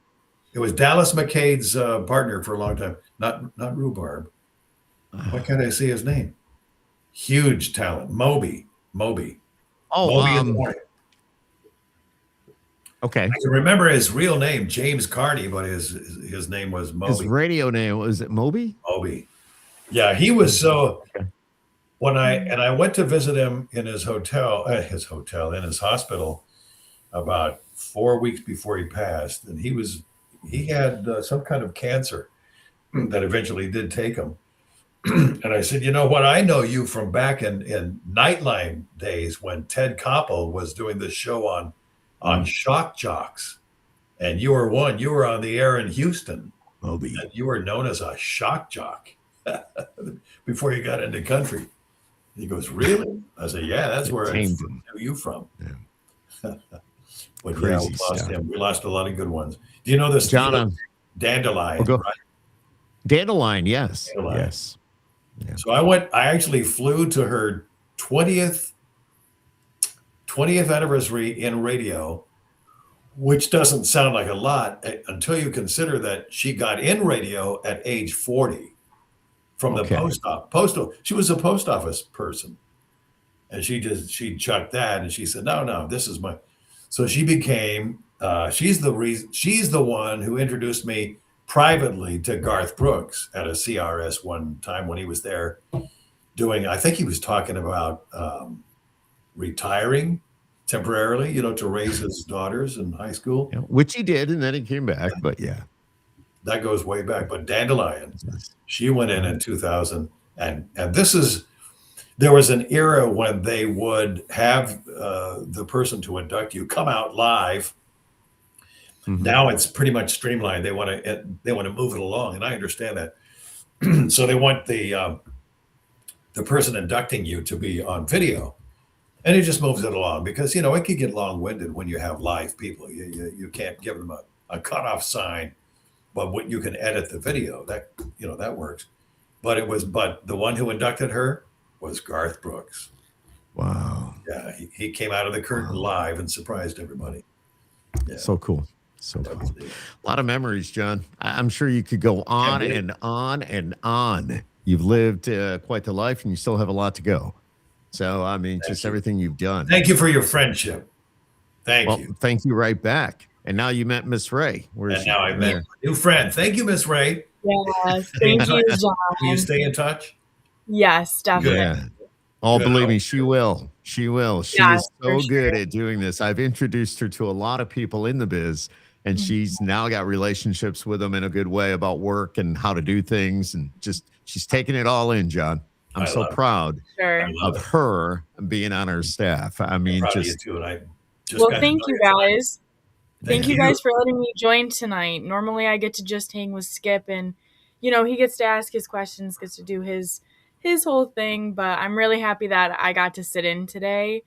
It was Dallas McCade's partner for a long time. Not Rhubarb. Why can't I see his name? Huge talent, Moby. Oh, Moby in the morning. Okay. I can remember his real name, James Carney, but his name was Moby. His radio name was it Moby? Moby. Yeah, he was so. Okay. When I went to visit him in his hospital, about 4 weeks before he passed, and he had some kind of cancer that eventually did take him. And I said, you know what? I know you from back in Nightline days when Ted Koppel was doing this show on Shock Jocks, and you were on the air in Houston. Moby. And you were known as a shock jock before you got into country. He goes, really? I said, yeah, that's where I knew you from. Yeah. But crazy we lost stuff. Him. We lost a lot of good ones. Do you know this? John, Dandelion, right? Dandelion, yes. Dandelion. Yes. Yeah. So I actually flew to her 20th anniversary in radio, which doesn't sound like a lot until you consider that she got in radio at age 40 from the postal. She was a post office person, and she chucked that, and she said, no, this is my. So she became. She's the one who introduced me privately to Garth Brooks at a CRS one time when he was there doing. I think he was talking about retiring temporarily, to raise his daughters in high school. Yeah, which he did, and then he came back, but yeah. That goes way back. But Dandelion, she went in 2000. And there was an era when they would have the person to induct you come out live. Mm-hmm. Now it's pretty much streamlined. They want to move it along, and I understand that. So they want the person inducting you to be on video. And it just moves it along because, it could get long-winded when you have live people. You can't give them a cutoff sign, but what you can edit the video, that works. But the one who inducted her was Garth Brooks. Wow. Yeah, he came out of the curtain live and surprised everybody. Yeah. So cool. So cool. A lot of memories, John. I'm sure you could go on and on and on. You've lived quite the life, and you still have a lot to go. So, I mean, everything you've done. Thank you for your friendship. Thank you. Thank you right back. And now you met Miss Ray. Where is And she? now I met my new friend. Thank you, Miss Ray. Yes, thank you, Will you John. stay in touch? Yes, definitely. Yeah. Oh, Good. believe me, she will. She will. She Yeah, is for so good sure. at doing this. I've introduced her to a lot of people in the biz, and she's now got relationships with them in a good way about work and how to do things. And just she's taking it all in, John. I'm so proud Sure. of her being on our staff. I mean, proud of you just too, and I just Well, got to thank know you tonight. guys. Thank you guys for letting me join tonight. Normally I get to just hang with Skip and he gets to ask his questions, gets to do his whole thing, but I'm really happy that I got to sit in today.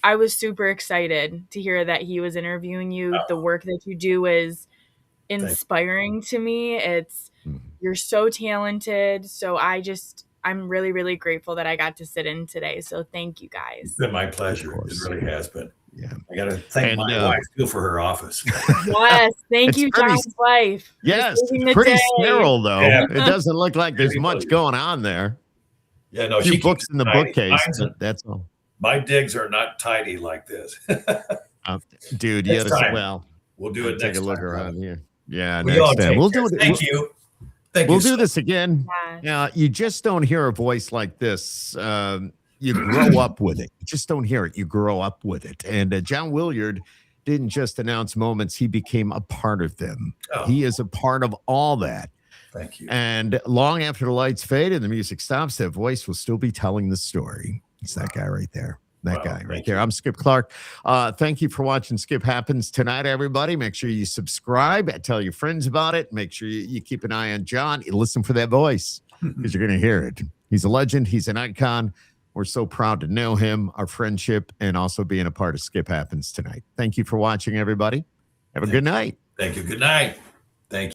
I was super excited to hear that he was interviewing you. The work that you do is inspiring to me. You're so talented. So I'm really, really grateful that I got to sit in today. So thank you guys. It's been my pleasure. It really has been. Yeah. I got to thank my wife too for her office. Yes. Thank you, John's wife. Yes. It's pretty sterile, though. Yeah. It doesn't look like there's much going on there. Yeah, no, A few she books in the bookcase. That's all. My digs are not tidy like this. Dude, We'll do it next time. Take a look around here. Yeah, We all next time. We'll do it. Thank you. We'll do this again. Yeah, you just don't hear a voice like this. You grow up with it. You just don't hear it. You grow up with it. And John Willyard didn't just announce moments. He became a part of them. He is a part of all that. Thank you. And long after the lights fade and the music stops, that voice will still be telling the story. It's that guy right there. That guy right there. I'm Skip Clark. Thank you for watching Skip Happens tonight, everybody. Make sure you subscribe. Tell your friends about it. Make sure you keep an eye on John. You listen for that voice because you're going to hear it. He's a legend. He's an icon. We're so proud to know him, our friendship, and also being a part of Skip Happens tonight. Thank you for watching, everybody. Have a good night. Thank you. Good night. Thank you.